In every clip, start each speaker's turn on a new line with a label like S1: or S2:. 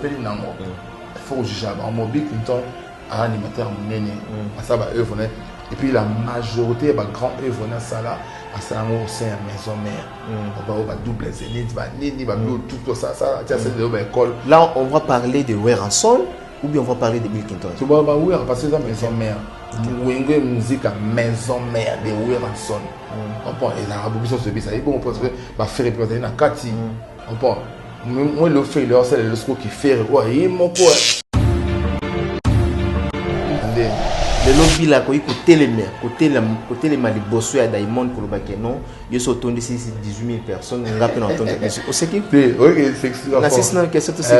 S1: sepeli nango faut juger ba Bill Clinton animateur monene ça ba œuvre et puis la majorité ba grand œuvre na sala à ça au sein maison mère ba double zénith ba nini ba tout ça c'est de école.
S2: Là on va parler de Weranson ou bien on va parler de Bill Clinton.
S1: Tu vois ba oui parce que ça maison mère Wenge musique à maison mère de Weranson. On prend et la rabouison se ça bon parce que ba faire représenter na kati on prend moi le fait là c'est le score qui fait ouais mon quoi.
S2: Le lobby là côté les malibosso à Diamond pour le baquet non il sont tombé 18 000 personnes on rappelle entendre au ce qui
S1: oui c'est
S2: la c'est que c'est tout ce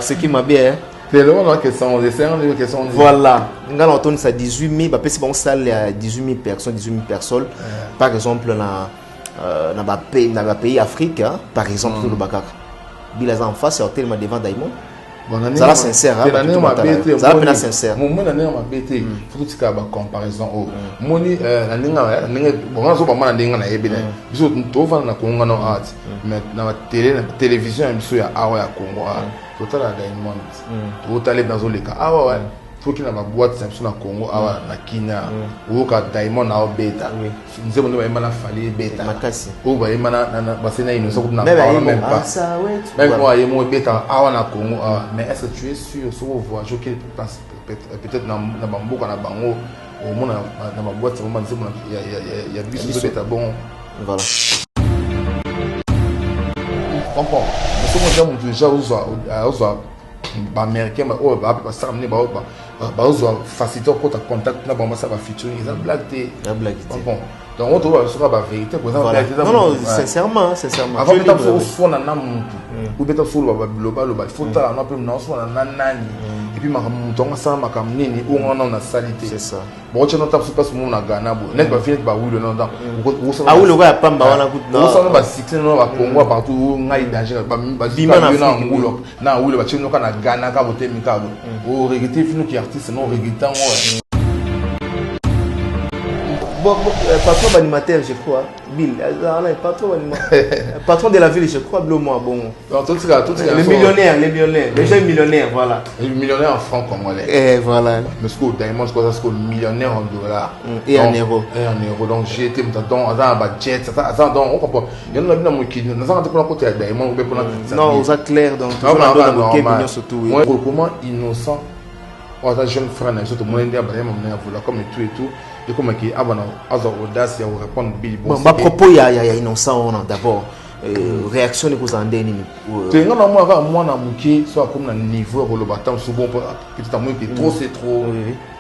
S2: ce qui m'a bien
S1: c'est le moment que sont
S2: voilà on a entendu ça 18 000 bah c'est bon salle à 18 000 personnes par exemple dans le pays Afrique par exemple le Bakar Bill en face c'est tellement devant Diamond. Ça là sincère ça là peine sincère
S1: mon na nenga mabete faut que tu ba comparaison au moni na nenga bon so ba mana nenga na yebina biso to fa na konga no art mais na télévision biso ya awa ya Congo total à Diamond total dans les cas ouais faut qu'il na ba boîte ça na Congo awa na Kenya ou ka Diamond na beta nous avons ba mana fali beta
S2: makasi
S1: ou ba mana na ba sena ino so na
S2: même pas ça ouais
S1: même moi et moi beta awa na Congo mais est-ce que tu es sûr sur voir je peut-être na bamboka na bango au monde na ba boîte vraiment il y a bis beta bon
S2: voilà
S1: comprends nous sommes déjà aux américain ba ça amener ba faciliter pour ta contact na ba ça va featuring ça blague bon donc on doit sur la vérité pour
S2: non sincèrement
S1: avant que tu sois na muntu ou beta sur ba global faut ta na peu non soit na nani et puis ma mutonga ça ma kam nini ou on a salité
S2: c'est ça
S1: bon tu n'entends pas ce monde na Ghana bo net ba finir ba oui le nom dans
S2: ah oui le gars pamba wana coup
S1: non ça ba succès non ba Congo partout ngai danger ba bima na ngulo na oui le ba chino kana Ghana ka bote mikado o regretter finu qui artiste non regrettant
S2: bon patron animateur je crois Bill patron de la ville je crois bleu moi bon
S1: tout
S2: les millionnaires les gens millionnaires voilà
S1: les millionnaires en francs congolais
S2: et voilà
S1: mais ce que Diamond c'est ça millionnaire en dollars
S2: et en euros
S1: donc j'ai été dans un budget ça donc on comprend il y en a bien mon qui nous avons pour côté Diamond ou pour
S2: non ça clair donc toujours surtout
S1: comment innocent un jeune frère n'a surtout moins dire comme et tout et comme qui avant audace ya répondre Bill
S2: bon à propos il y a innocent on d'abord réaction de vous en deni
S1: tu nga na moi na muki soit comme na niveau ko lo batam so bon petit amour qui trop c'est trop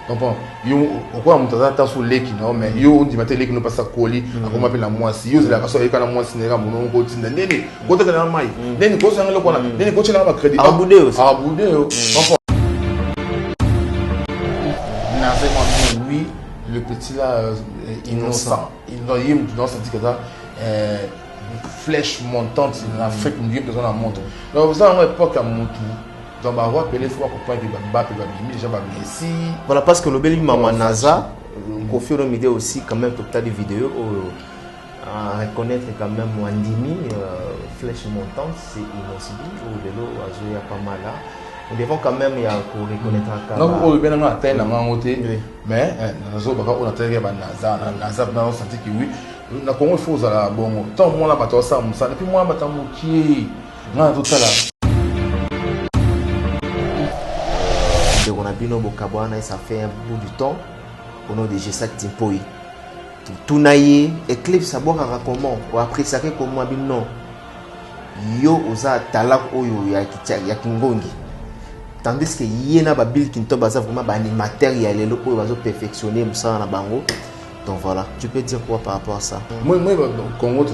S1: comprends yo quoi on t'attend sur leki non mais yo on dit matin leki no passa koli akoma pe na mwasi yo zela kaso eka na mwasi nera muno ko tinda neni ko te na mai neni ko sanga lo kona neni ko chela ba crédit
S2: abude
S1: comprends oui le petit là innocent il dans senti que ça flèche montante en Afrique nous vient besoin de montre donc ça à époque à montre donc bah voir les fois comprendre que Mbappé va bien déjà va Messi
S2: voilà parce que le bel maman NASA confie une idée aussi quand même tout tas de vidéos à reconnaître quand même Wandimi flèche montante c'est innocent au vélo à jouer pas mal là nous devons quand même y reconnaître un
S1: non on bien on atteint la côté mais nazo baka on atteint ba NASA na senti que oui na Congo faut ça bon tant moi là bato ça musa et puis moi batamu qui na tout ça là
S2: de on a bino bokabwana et ça fait un bout du temps au nom de G7 Timpoi tout naïe éclipse ça boka comment ou après ça que comment bino yo oza talak oyo ya kingongi tandis que yena ba Bill Clinton baza vraiment ba animateur ya lelo oyo bazo perfectionner musala na bango donc voilà tu peux dire quoi par rapport à ça
S1: moi Congo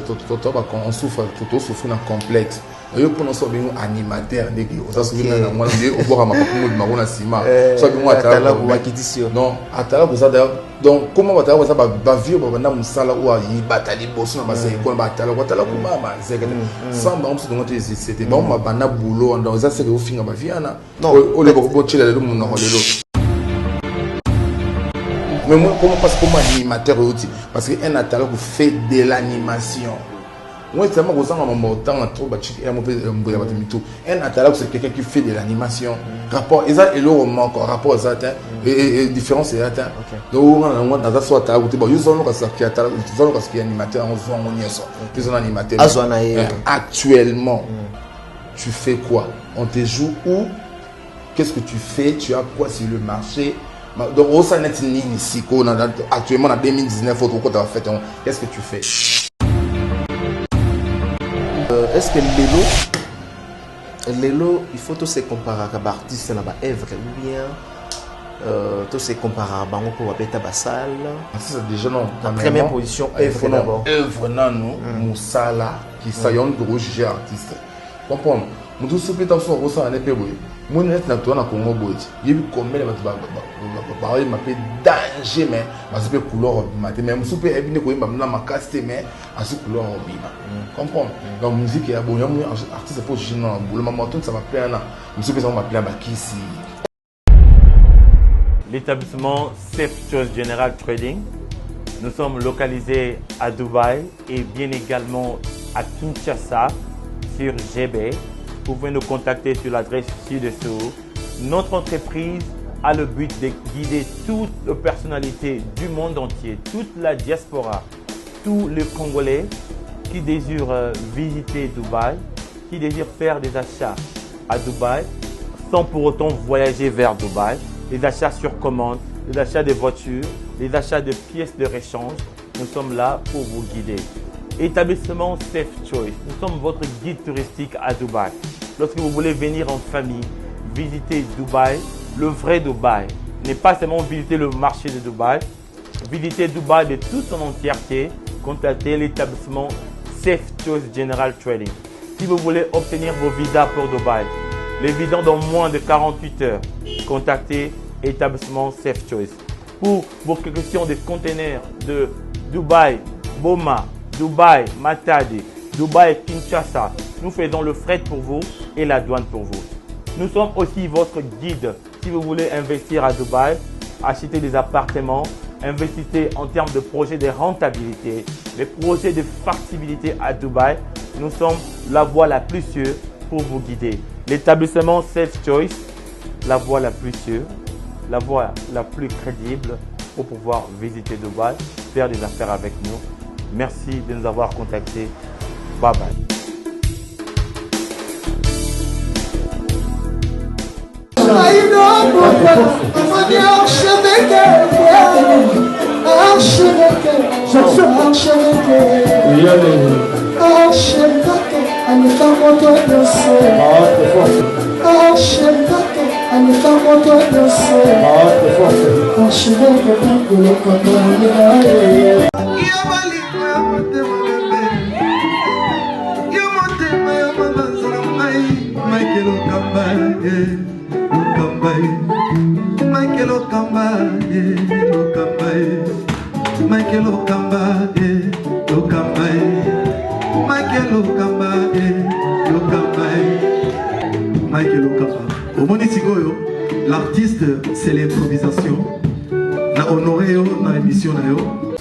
S1: on souffre tout souffre d'un complexe yo pour nous bien animateur ndeki oza souffrir na moi au bord ma papu de marona sima so bien atala
S2: ko akidisio
S1: non atala ko ça donc comment batala ça ba vivre ba na musala ou yi batali bosso na ba se ko batala ko tala ko mama c'est que sans ba on se demande c'était bon ma bana boulot donc ça c'est que au fin ba viana non o le ko chila le mun na holelo mais moi comment parce que comme animateur aussi parce que un atala ko fait de l'animation Moi, c'est vraiment ça, mon temps, trop bâti, et mon peu, un atala, c'est quelqu'un qui fait de l'animation. Rapport, et ça, et le roman, rapport à ça, et différence, c'est atteint. Donc, on a dans la sorte, bon, ils ont ce qui est animateur, ils sont animateurs. Actuellement, tu fais quoi? On te joue où? Qu'est-ce que tu fais? Tu as quoi sur le marché? Donc, au sein de ici, actuellement, en 2019, qu'est-ce que tu fais?
S2: Est-ce que Lelo, il faut tout se comparer à l'artiste dans l'œuvre ou bien tout se comparer à Bango pour Abeta Bassal?
S1: C'est déjà non.
S2: La première position, œuvre d'abord.
S1: Œuvre, non, Moussala, qui s'ayon de juger artiste. Comprends? Nous tous ceux qui sont au sein de l'épée, mon net n'a pas Congo boy. Il y a eu combien de barrières m'appelle danger, mais ma super couleur matin, même super ébine quoi, ma caste, mais à ce couleur bima. Comprends? Donc musique est bon, il y a un artiste pour juger non, le moment tout ça m'appelle là, monsieur qui ça m'appelle Bakisi.
S3: L'établissement Safe Choice General Trading. Nous sommes localisés à Dubaï et bien également à Kinshasa sur GB. Vous pouvez nous contacter sur l'adresse ci-dessous. Notre entreprise a le but de guider toutes les personnalités du monde entier, toute la diaspora, tous les Congolais qui désirent visiter Dubaï, qui désirent faire des achats à Dubaï sans pour autant voyager vers Dubaï. Les achats sur commande, les achats de voitures, les achats de pièces de rechange. Nous sommes là pour vous guider. Établissement Safe Choice, nous sommes votre guide touristique à Dubaï. Lorsque vous voulez venir en famille, visiter Dubaï, le vrai Dubaï, n'est pas seulement visiter le marché de Dubaï, visiter Dubaï de toute son entièreté, contactez l'établissement Safe Choice General Trading. Si vous voulez obtenir vos visas pour Dubaï, les visas dans moins de 48 heures, contactez l'établissement Safe Choice. Pour vos questions de conteneurs de Dubaï, Boma, Dubaï, Matadi, Dubaï, Kinshasa, nous faisons le fret pour vous et la douane pour vous. Nous sommes aussi votre guide si vous voulez investir à Dubaï, acheter des appartements, investissez en termes de projets de rentabilité, les projets de factibilité à Dubaï. Nous sommes la voie la plus sûre pour vous guider. L'établissement Safe Choice, la voie la plus sûre, la voie la plus crédible pour pouvoir visiter Dubaï, faire des affaires avec nous. Merci de nous avoir contactés. Bye bye.
S4: L'artiste, c'est l'improvisation. La honoré dans l'émission.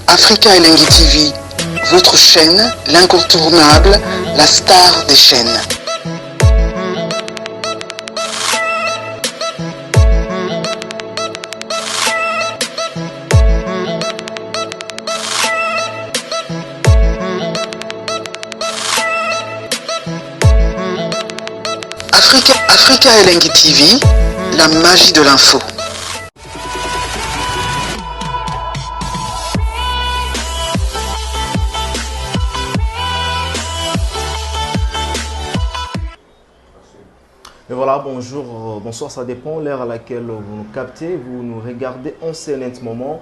S5: Africa Elengi TV, votre chaîne, l'incontournable, la star des chaînes. Africa Elengi TV, la magie de l'info.
S2: Et voilà, bonjour, bonsoir, ça dépend l'heure à laquelle vous nous captez, vous nous regardez en ce moment.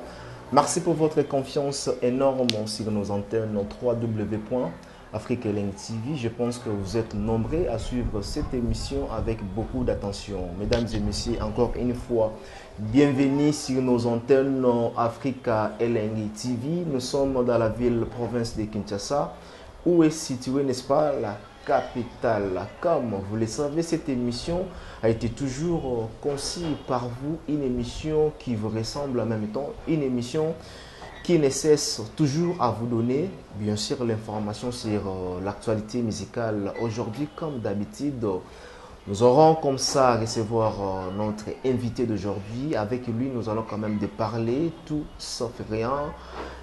S2: Merci pour votre confiance énorme sur nos antennes www.Africa Elengi TV. Je pense que vous êtes nombreux à suivre cette émission avec beaucoup d'attention. Mesdames et messieurs, encore une fois, bienvenue sur nos antennes Africa Elengi TV. Nous sommes dans la ville-province de Kinshasa, où est située, n'est-ce pas, la capitale. Comme vous le savez, cette émission a été toujours conçue par vous, une émission qui vous ressemble en même temps, une émission qui ne cesse toujours à vous donner, bien sûr, l'information sur l'actualité musicale. Aujourd'hui, comme d'habitude, nous aurons comme ça à recevoir notre invité d'aujourd'hui. Avec lui, nous allons quand même de parler, tout sauf rien.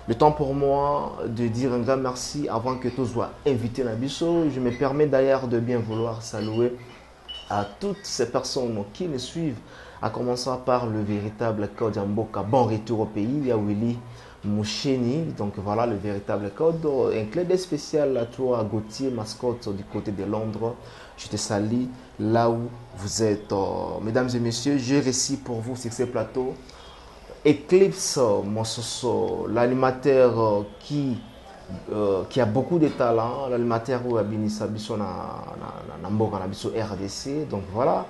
S2: Le temps pour moi de dire un grand merci avant que tout soit invité à Bisso. Je me permets d'ailleurs de bien vouloir saluer à toutes ces personnes qui nous suivent, à commencer par le véritable Code Mboka. Bon retour au pays, il y a Willy Moucheni, donc voilà le véritable code. Un clin d'œil spécial à toi, Gauthier, mascotte du côté de Londres. Je te salue là où vous êtes. Mesdames et messieurs, j'ai réussi pour vous sur ce plateau Eclipse Mososo, l'animateur qui a beaucoup de talent, l'animateur où Abinisa Bisso na Mboka na Bisso RDC. Donc voilà,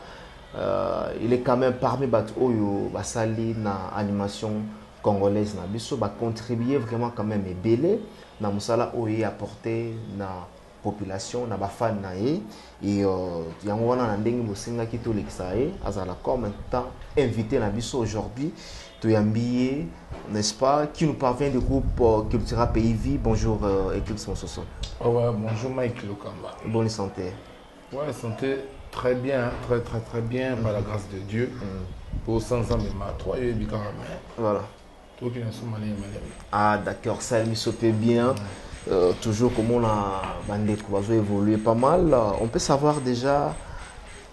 S2: il est quand même parmi Oyo Basali na animation congolaise na biso ba contribuer vraiment quand même et belé na musala oye apporter na population na ba fan na et yango wana na ndenge bosinga ki to l'exaé azala comme temps invité na biso aujourd'hui to yambié, n'est-ce pas, qui nous parvient du groupe Cultura PIV. Bonjour Eclipse Mososo.
S1: Oh ouais, bonjour Mike Lokamba.
S2: Bonne santé.
S1: Ouais, santé très bien, très bien par la grâce de Dieu. Pour 100 ans de ma 3 et
S2: voilà.
S1: Ah
S2: d'accord, ça me saute bien. Toujours comme on a évolué pas mal. On peut savoir déjà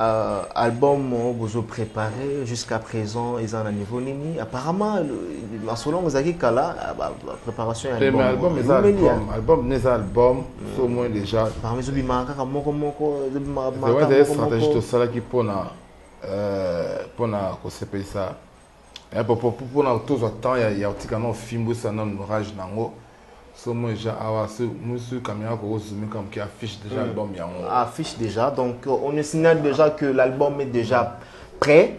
S2: album vous préparé jusqu'à présent ils en a niveau nini. Apparemment selon vous avez kala préparation
S1: album les albums au moins déjà.
S2: Parmi les bimaka moko
S1: c'est stratégie de ça qui pour na qu'on s'appelle ça. Pour na tous temps il y a aussi quand on filme ça dans l'orage nango so moi déjà avoir ce monsieur caméra ko zoom comme qui affiche déjà l'album yango
S2: affiche déjà donc on est signale déjà que l'album est déjà prêt.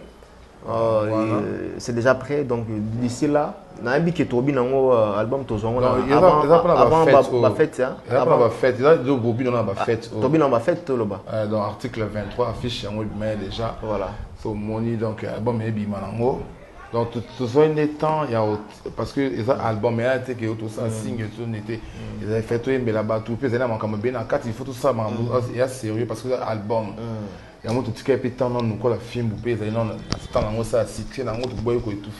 S2: C'est déjà prêt donc d'ici là na bi ke tobi nango album to zongo avant ba fête hein
S1: avant ba fête là do bobi na ba fête
S2: tobi na ba fête to loba
S1: dans article 23 affiche yango mais déjà
S2: voilà
S1: so moni donc album e bi manango. Donc, tout ça, il y a temps, parce que les albums, il y a tout ça, signe, tout n'était. Ils avaient fait tout, mais là-bas, tout, puis ils avaient comme bien en 4, il faut tout ça, il y a sérieux, parce que l'album, il y a tout ce qui est pétant, nous, quoi, le film, vous pouvez, il y a tout ça, cité, dans tout, boy, tout,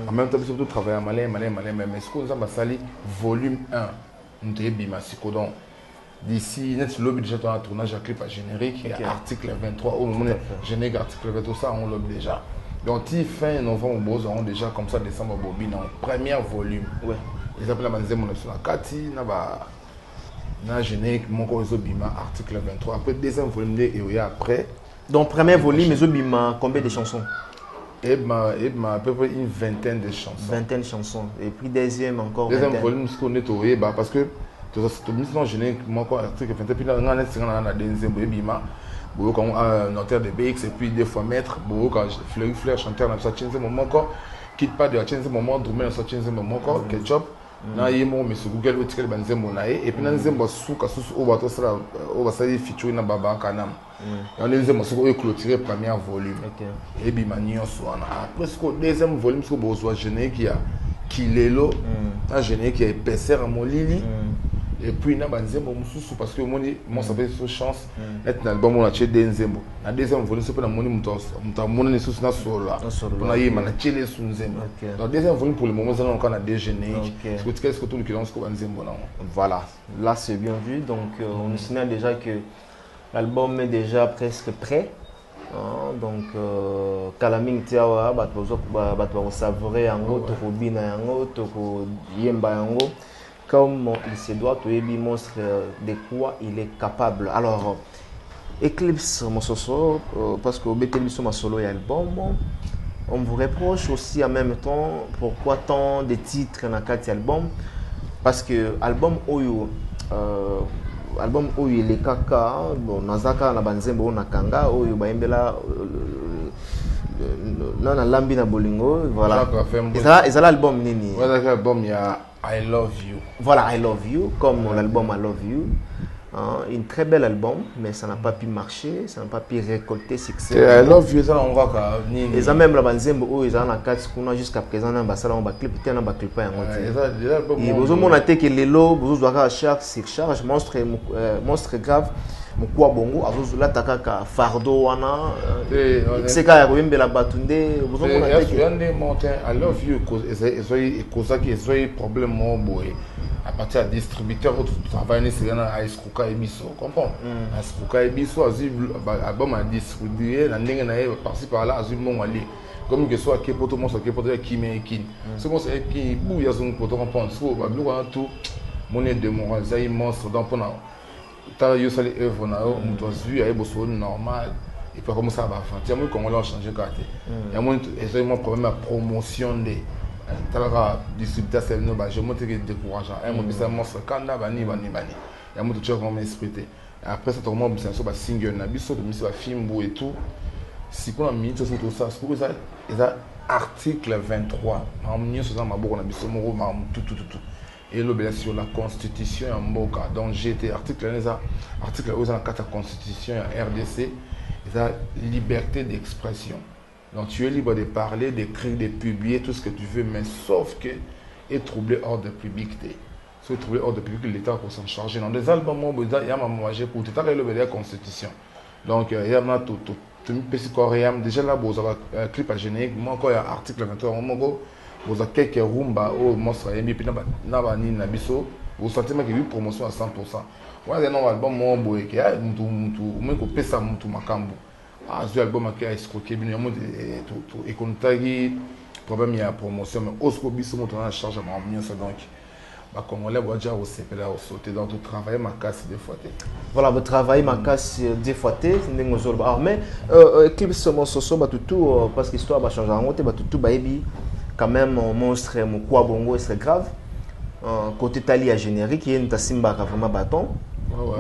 S1: en même temps, tout travail à malin, mais ce qu'on a, sali, volume 1, nous avons bima, donc, d'ici, net sur l'objet déjà, un tournage à clip à générique, article 23, au moment générique, article 23, tout ça, on l'a déjà. Donc, fin novembre, nous aurons déjà comme ça décembre bobine en premier volume.
S2: Ouais.
S1: Ils appellent la manzème sur la Kati, na générique, mon corps bima article 23. Après deuxième volume et après.
S2: Donc premier volume, mais bima combien de chansons?
S1: Et à peu près une vingtaine de chansons.
S2: Vingtaine de chansons. Et puis deuxième encore.
S1: Deuxième volume, ce qu'on est au parce que tout ça, générique, mon corps article 23. Puis là, on a deuxième bima. Quand un notaire de BX et puis des fois maître, quand Fleur chanteur dans sa chaîne, c'est mon encore, quitte pas de la chaîne, c'est mon moment, droumé dans sa chaîne, c'est mon encore, ketchup, na yemo, mais sur Google, tu peux le mon aïe, et puis dans les mots sous, au bateau, ça va salir feature dans Baba Kanam. Et on les mots sous, clôturé premier volume. Et puis manion soit. Après, ce deuxième volume, ce que vous avez générique, il y a Kilelo, un générique qui est épaisseur à mon Lili. Et puis, il y a un deuxième parce que moi, ça fait chance d'être dans l'album, on a acheté deuxième. La deuxième volume, c'est pour la monnaie, on a sous la sol là. On a eu un acheté sous le deuxième. Dans le deuxième volume, pour le moment, on a des génériques. Est-ce que tout le monde a un deuxième volume?
S2: Voilà, là c'est bien vu. Donc, on signale déjà que l'album est déjà presque prêt. Donc, Kalaming Tiawa, on savourer en haut, Tokobina en haut, Tokoyemba en haut. Comme il se doit, Toyebi montre de quoi il est capable. Alors, Eclipse Mososo, parce que Betelbiso ma solo et album, on vous reproche aussi en même temps pourquoi tant de titres dans 4 albums. Parce que album Oyo, il est kaka, Nazaka na banzembo na kanga, Oyo baembela non na lambi na bolingo, voilà. Et ça l'album nini.
S1: Ouais, l'album il y a I Love You.
S2: Voilà, I Love You, comme l'album I Love You. Une très bel album, mais ça n'a pas pu marcher, ça n'a pas pu récolter succès.
S1: I love you, ça on voit
S2: ils ont même la banzembo où ils ont la carte jusqu'à présent dans basala on va clip peut-être on va clipper un autre. Et vous avez montré que les lots vous doivent surcharge monstre grave mukwa bongo azo la takaka fardo wana c'est quand il y a la batunde vous avez montré
S1: que I love you cause qui est problème boy à partir de distributeur où tu travailles c'est à escroquer et biso comprends escroquer et biso album à distribuer la ndenge na par-ci par-là azul mon ali comme que soit que poto mon soit que poto qui mais qui c'est bon c'est qui bouille son poto comprendre so ba blou tout mon de mon zai monstre dans pendant ta yo sali œuvre na o mutozu ya boso normal et puis comme ça va faire tiens moi comment on changer carte il y a moins exactement problème à promotion des talaka distributeur c'est no ba je montre que décourageant un mo bisa monstre kanda bani il y a moins de choses comme expliquer après ça tourment bisa so ba single na biso de misi ba film et tout si qu'on a mis tout ça c'est pour ça article 23 en mieux sur ça ma beaucoup na biso mo tout et le sur la constitution en Mboka donc j'étais article aux la constitution en RDC la liberté d'expression donc tu es libre de parler d'écrire de publier tout ce que tu veux mais sauf que est troublé hors de publicité si troublé hors de publicité l'État pour s'en charger dans des albums il y a ma j'ai pour tout la constitution donc il y a tout déjà là vous avez clip à générique moi encore il y a article 23 vous avez quelques rumba au monstre et puis nabani nabiso vous sentez que oui promotion à 100%. Voilà un album mon boy qui a mutu même ko pesa mutu makambo ah ce album qui a escroqué bien tout et kontagi problème il y a promotion mais osko biso mutu na charge ma mieux ça donc ba congolais va déjà au CPLA au sauter dans tout travail ma casse des fois
S2: voilà vous travaillez ma casse des fois ndenge ozolo mais clip somo soso ba tout parce que histoire va changer en haute ba tout baby quand même monstre mukwa bongo c'est grave côté tali à générique il y a une tasimba qui a vraiment bâton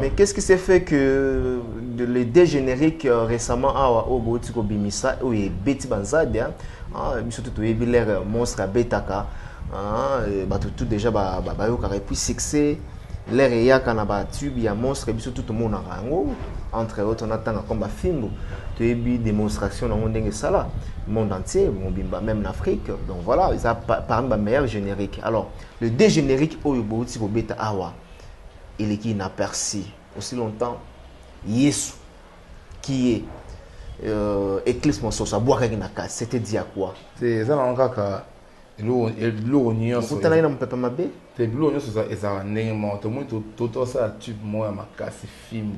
S2: mais qu'est-ce qui s'est fait que les deux génériques récemment au Botiko Bimisa ou et Betty Banzadia surtout tout l'air monstre à Betaka tout déjà qui aurait pu succès l'air et ya kanaba tube il y a monstre et surtout tout le monde entre autres on attend comme un film tu as eu démonstration dans le monde ça monde entier même en Afrique donc voilà ça parmi les meilleurs génériques alors le deux génériques au Botiko Beta Awa il est qui n'a perçu aussi longtemps Yesu qui est Eclipse mon sauce à boire avec na casse c'était dit à quoi
S1: c'est ça encore que l'eau nion
S2: vous t'en avez un peu ma bé
S1: c'est l'eau nion ça et ça némo tout ça tube moi ma casse film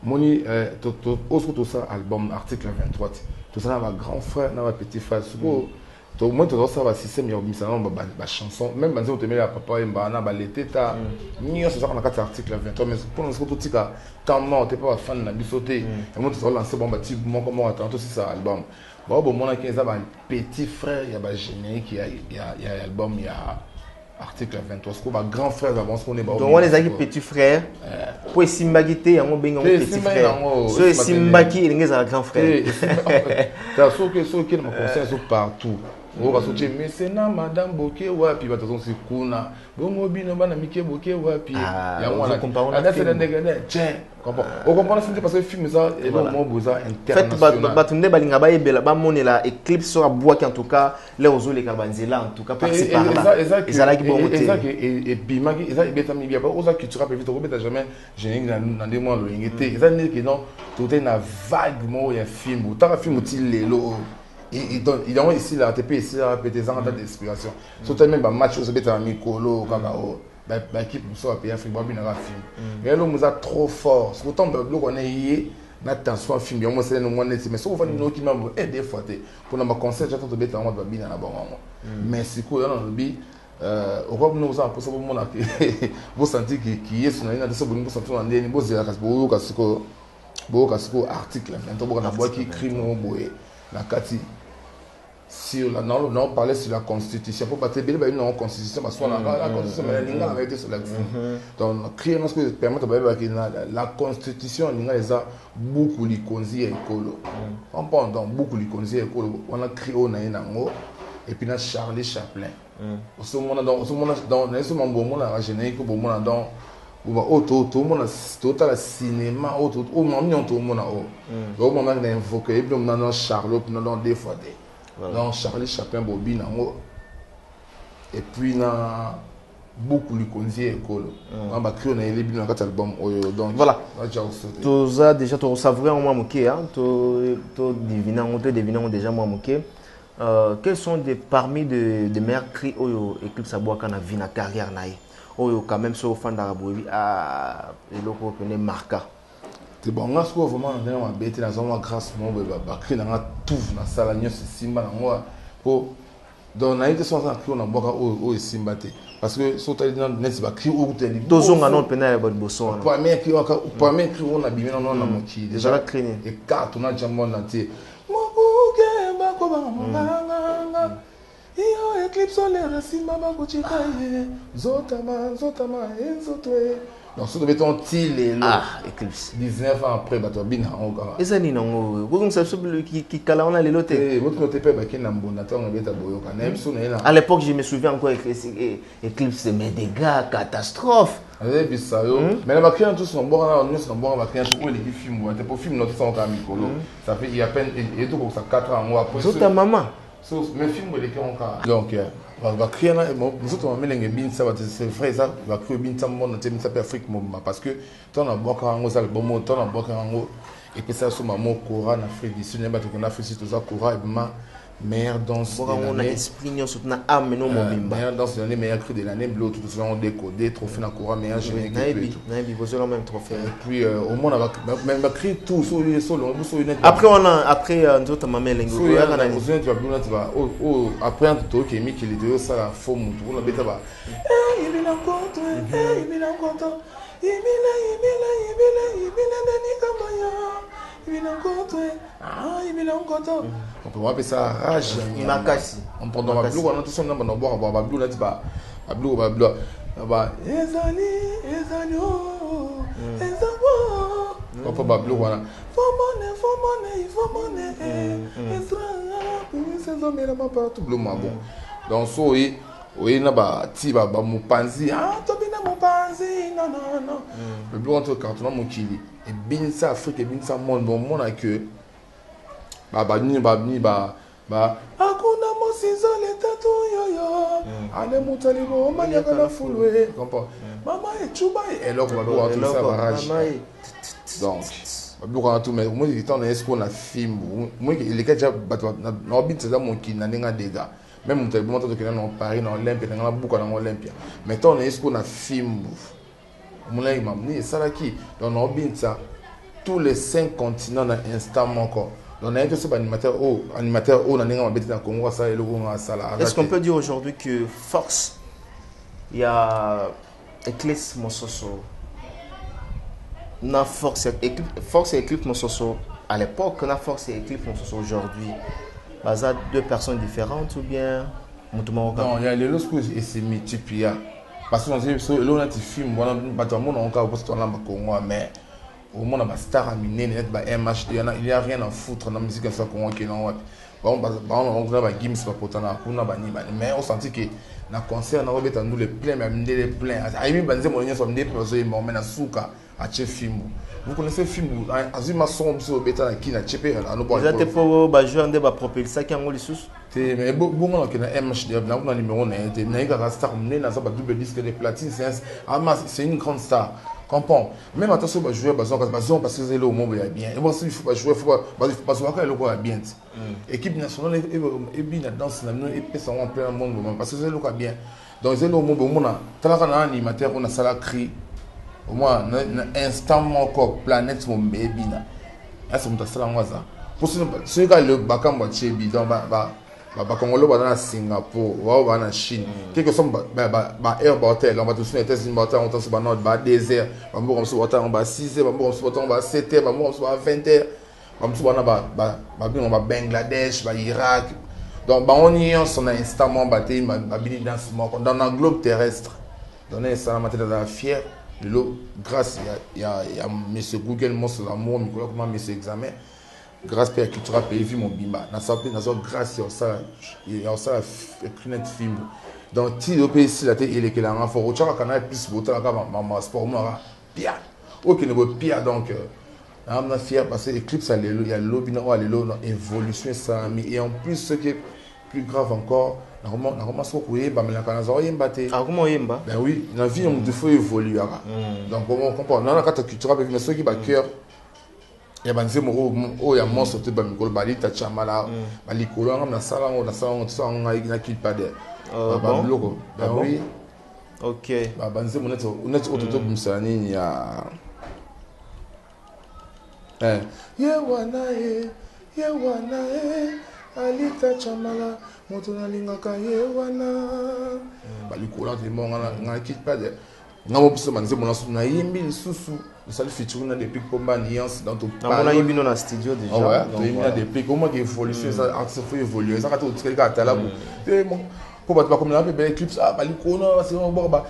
S1: moni tout ça album article 23 tout ça ma grand frère na ma petit frère tout le monde ça va système il y a ba chanson même quand tu mets la papa et na ba l'été ta nion ça on a 4 article 23 mais pour nous tout tika tant non t'es pas fan na bisoté et moi tu vas lancer bon ba type moi comment attendre aussi ça album bon mon a 15 ans petit frère il y a ba générique il y a album il y a article 23 ce que grand frère avance qu'on est
S2: donc on les a qui petit frère pour simbagité yango benga petit frère so simbaki il ngeza grand frère
S1: ça so que me conseille partout on va sortir mais c'est na madame Boké wapi batazo si kuna bongo bino bana mike Boké wapi ya mwana comparer là c'est des nègres tiens comprends on comprend c'est parce que film ça et donc mon besoin international
S2: fait batunde balinga ba ebela ba monela Eclipse sur bois qui en tout cas les ozole kabanzela en tout cas par par là et ça là qui bon côté
S1: et puis maki ça ebeta mi bien pas osa culture peut vite obeta jamais génique dans des mois l'ingité ça n'est que non tout est na vaguement il y a film ou ta film outil lelo il a ici la RTP ici la répété ça en tant d'inspiration surtout même ba match au beta mikolo kakao ba équipe so a Afrique ba bina film mais là nous a trop fort autant le on est na attention film moi c'est nous on est mais so va nous qui membre et des fois pour na concert j'attends de beta moi ba bina na bon mais c'est quoi dans le bi Europe nous a pour ça bon na vous sentez qui est sur na de ça bon vous sentez on est ni bozi la kasbo kasiko article maintenant bon na bois qui écrit mon boy la kati sur la non on parlait sur la constitution pour battre bien une constitution parce que la constitution mais l'inga avait été sur la donc créer parce que permettre la constitution l'inga les a beaucoup li konzi et kolo on prend donc beaucoup li konzi et kolo on a créé on a nango et puis na Charlie Chaplin au ce moment dans ce moment dans ce moment bon la générique bon moment dans tout le monde a le cinéma, tout le monde a invoqué, et puis on a Charlot, on a des fois dans Charlie Chaplin Bobine, et puis on a beaucoup de conviés école. On a créé un album dans l'album. Donc
S2: voilà. Tu as déjà savouré en moi moqué, hein. Tu devinant déjà moi moqué. Quels sont parmi les meilleurs cris au Eclipse Aboua quand on a vu la carrière naïe? Oyo quand même sur fan d'Araboui et l'autre connaît marquant.
S1: C'est bon, on a vraiment dans ma bête dans un grâce mon bébé créé dans tout dans salle nion c'est simba dans moi pour dans la été sans créer on a boka au simba parce que surtout dans net va créer au tel
S2: dozon anon pena ba boson
S1: premier cri on a bimé non na moki déjà
S2: créé
S1: et carte on a jamon na té mo buke ba ko ba nganga iyo Eclipse solaire simba ba ko chikaye zotama enzotoe donc ça devait être il
S2: Eclipse
S1: 19 ans après bato bina encore
S2: et ça ni non vous savez celui qui cala on a les lotés
S1: votre noté pas qui n'a bon attends on beta boyo quand même
S2: à l'époque je me souviens encore Eclipse mais des gars catastrophe
S1: avec ça yo mais la bacrien tous sont bon là on sont bon bacrien tout les films ouais pour film notre sont comme Mikolo ça fait il y a peine et tout comme ça 4 ans après
S2: ça ta maman
S1: mes films les qui ont donc va créer nous autres on met les bins ça va c'est vrai ça va créer bins ça monde c'est ça per Afrique parce que ton a boka ngo ça le bon mot ton a boka ngo et puis ça sur maman Kora en Afrique du Sud n'importe qu'on a fait tout ça Kora et ma meilleure danse de l'année.
S2: On a esprit sur na âme non mobimba.
S1: Meilleure danse de l'année, meilleure cri de l'année, bleu tout ça on décodé trophée na Kora meilleur générique
S2: Naibi vous avez le même trophée.
S1: Et puis au moins on va même cri tout sur les solos sur une
S2: après on a après nous autres maman lengo
S1: tu vas après un tout qui mis qui les deux ça la forme tout on a bêta ba il est encore il est encore il est encore on peut appeler ça rage on prend dans la blue on a tout ça on a boire ba blue là tu vas ba blue ba ezali on peut ba blue voilà faut monnaie c'est ça mais là pas tout bleu bon donc so oui na ba ti ba mupanzi tobina mupanzi non le bleu entre carton mokili et binsa Afrique et binsa monde bon monde a que ba akuna mosizo le tatu yoyo ane mutali go manya kana fulwe comprends mama et chuba et là on va tout ça barrage donc on tout mais moi il temps est-ce qu'on a film moi il est déjà na bit ça mon qui na nga dega même mutali bon to que na Paris na Olympia na buka na Olympia mais temps est-ce qu'on a film mon là il m'a amené ça là qui dans nos bits tous les 5 continents dans instant encore. Donc, animateur
S2: est-ce qu'on peut dire aujourd'hui que force, il y a Eclipse Mososo, force et Eclipse Mososo à l'époque, on a force et Eclipse Mososo aujourd'hui, ça deux personnes différentes ou bien
S1: non, il y a les lots et c'est multiplié parce que on a des films, mais au moins on a star à miner net ba MHD il y a rien à foutre dans la musique comme ça qu'on qui non bon on a ba Gims pas potana kuna ba ni mais on sentit que na concert na robeta nous les plein même les plein aimi banze mon nyonso mde parce que mon mena suka a che film vous connaissez film azima son so beta na kina chepe na no bon
S2: vous êtes pour ba jouer ande ba propulser qui ngoli sous
S1: te mais bon on a MHD na kuna numéro na te na ka star mne na ça ba double disque de platine c'est une grande star comprends même attention bah jouer parce que c'est là au monde bien et bon si il faut pas jouer faut pas jouer quand le quoi bien équipe nationale et bien danse na et peut ça en plein monde parce que c'est là bien donc c'est là au monde on a tant qu'on a animateur on a ça la cri au moins instant encore planète mon baby na est-ce que ça la moi ça pour ce gars le bakamba chebi donc Congolais va dans Singapour, va en Chine. Quelque chose air hôtel, on va tous les États-Unis, on va sur notre bas désert, on va sur on va 6h, on va sur on va 7h, on va sur 20h, on va sur on va Bangladesh, Irak. Donc on y est on a instamment battu dans le globe terrestre. Dans ça la matière de la fière, grâce il y a monsieur Google Monstre l'amour, comment monsieur examen. Grâce à la culture pays vu mon bimba na ça grâce à ça il y a ça net film donc ti do pe si la te elekela nga fort ochaka kana plus bota ka ma sport mo ra pia OK ne bo pia donc on a fier parce que Eclipse il y a lobby no alelo évolution ça et en plus ce qui est plus grave encore normalement ce qu'on yemba mais la kana zo yemba te
S2: comment yemba
S1: ben oui la vie on il faut évoluer donc on comprend dans la carte culturelle mais ceux qui ba cœur ya banze mo o ya mo sote ba mikolo ba lita chamala ba likolo ngam na sala ngo tsa nga na kipa de ba bloko ben oui
S2: OK
S1: ba banze mo net ototo bumsani ya yewana alita chamala moto na lingaka yewana ba likolo te mo nga kipa de ngamo biso manze mo na yimbi lisusu ça le featuring dans des pics comme Niance dans tout
S2: on a eu dans studio déjà
S1: ouais donc il y a des pics comment qui évolution ça artiste faut évoluer ça quand tu quelqu'un à là pour pas comme là belle Eclipse ah ba likona c'est on ba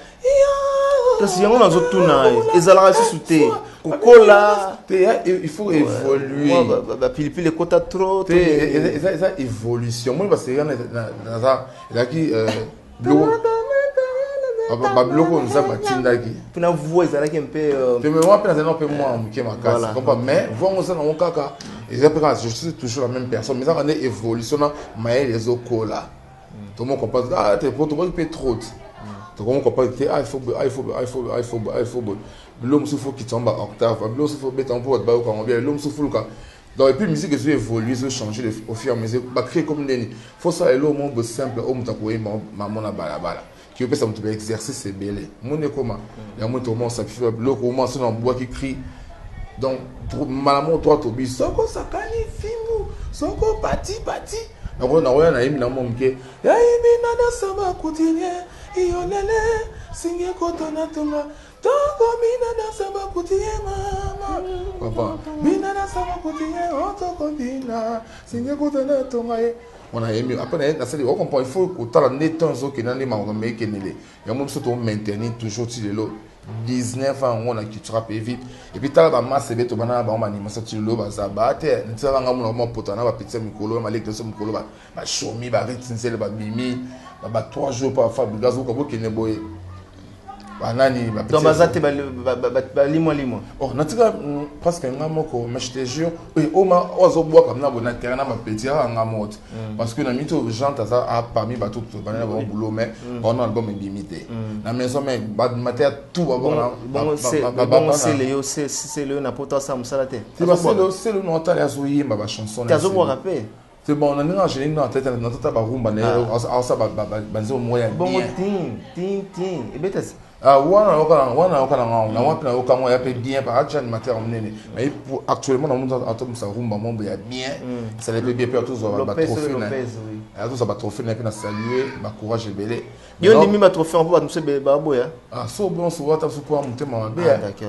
S2: parce que on a autres tourna ezala se souté kokola
S1: il faut évoluer
S2: ba pile les quotas trop
S1: ça évolution moi parce que dans ça là qui Babloko nous a batindaki.
S2: Pour la voix ezalaki un peu
S1: mais moi peine un peu moins muké ma casse. Comprends mais voir on ça dans mon kaka. Et je suis toujours la même personne mais ça on est évolution mais les okola. Tout le monde comprend ah t'es pour tout le monde peut trop. Tout le monde comprend il faut l'homme faut qu'il tombe à octave. L'homme faut mettre en pour ba quand bien l'homme faut le donc et puis musique elle évolue elle changer au fur et à mesure ba créer comme neni. Faut ça l'homme simple homme takoye maman na balabala. Qui peut s'en trouver exercice c'est belé mon comment il y a mon tourment ça fait le comment c'est dans bois qui crie donc malamon toi tobi soko sakani fimu soko pati donc on a rien à na mon ke ya imi na da sama kutinie iyolele singe kotona tonga tongo mina da sama kutie mama papa mina da sama kutie otoko bina singe kotona tonga on a aimé après on comprend il faut que tu as les temps qui n'ont pas mais qui n'est il y a même surtout maintenir toujours si le 19 ans on a culture pays vite et puis tu as la masse et tu vas on animation tu le vas abattre tu vas nga mon potana ba petit mikolo ma lekto so mikolo ba shomi ba ritinzel ba bimi ba 3 jours par fa bigazo ko ki ne boye banani ba petit
S2: donc bazate ba limo
S1: oh natika presque ngamoko mais je te jure oui oma ozo bois comme na bona terrain na ba petit ngamote parce que na mito gens ça a parmi ba tout banana ba boulot mais on a album limité la maison mais ba mater tout ba
S2: bon c'est le na poto ça musalate
S1: c'est le nom tala zo yimba ba chanson
S2: ta zo mo rapper
S1: c'est bon on a nga génie na tête na tata ba rumba ne ça ba zo moya
S2: bon tin et betas
S1: wana okana na wapina okamo ya pe bien par achat animateur omnene mais pour actuellement dans monde atom ça rumba mombo ya bien ça les bien pour tous ba trophée na tous ba trophée na pe na saluer ba courage belé
S2: yo ndimi ba trophée on peut nous ba boya
S1: so bon so wata so pour monter ma be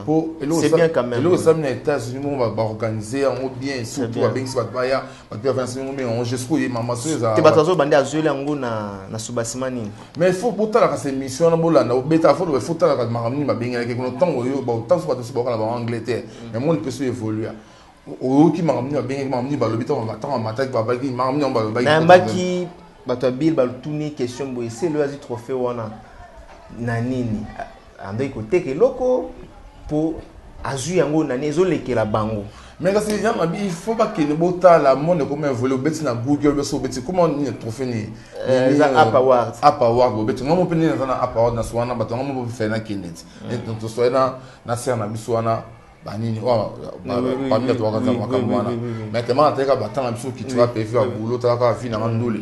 S1: pour
S2: c'est bien quand même
S1: le ça na États-Unis on va organiser en bien surtout avec ça ba ya ba bien 25 on on jusqu'au maman so ça
S2: te batazo bande azule yango na subasimani
S1: mais il faut pour ta cette mission na bola na beta faut ta la maramni ma benga ke kono tango yo ba tango ba to ba en Angleterre mais mon peut se évoluer o ki maramni ma benga maramni ba lobita ma tango mata ba ba ki maramni ba ba
S2: na mbaki bato bil ba tourner question boy c'est le azi trophée wana na nini ando ikote ke loko pour azu yango na nezo lekela bango
S1: mais parce que il faut pas que le bota la monde comme évoluer beti na Google beso beti comment ni trophée ni
S2: App
S1: Award beti ngamo pe ni na App Award na swana bato ngamo fe na kinet donc to so na ser na biswana banini ba mi to wakaza makamwana mais tellement ateka batanga biso ki tu vas pe faire boulot ta ka fi na ndole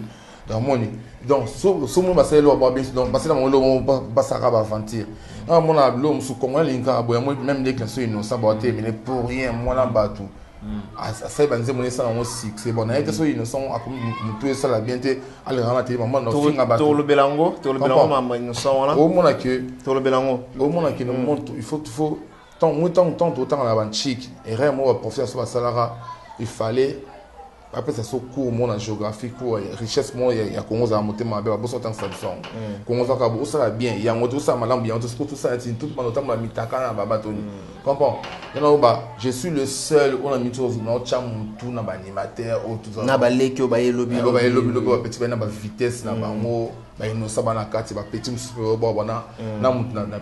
S1: donc moni donc so mo ba se lo ba bien donc ba se na mo lo ba saka ba aventure mon l'homme sous comment l'inca même les classes innocents ba terminer pour rien moi là bas tout ça banze mon ça on c'est bon na été so innocent tout ça la bien te aller ramater maman no finga ba
S2: to le belango maman innocent là
S1: au moins que
S2: to le belango
S1: au moins que il faut tant autant la ban chic et vraiment professeur sur salara il fallait après ça so cours mon en géographie pour richesse mon il y a Congo za monter ma ba bo sortant Samsung Congo za ka bo ça bien il y a moto ça malam bien tout ça tout le monde autant la mitaka na baba toni comprends? Je suis le seul on a mis tout na ba animateur ou tout ça.
S2: Na ba leki ba yelobi
S1: petit na ba vitesse na bango ba inosa bana kati ba petit musu bo bona na mutu na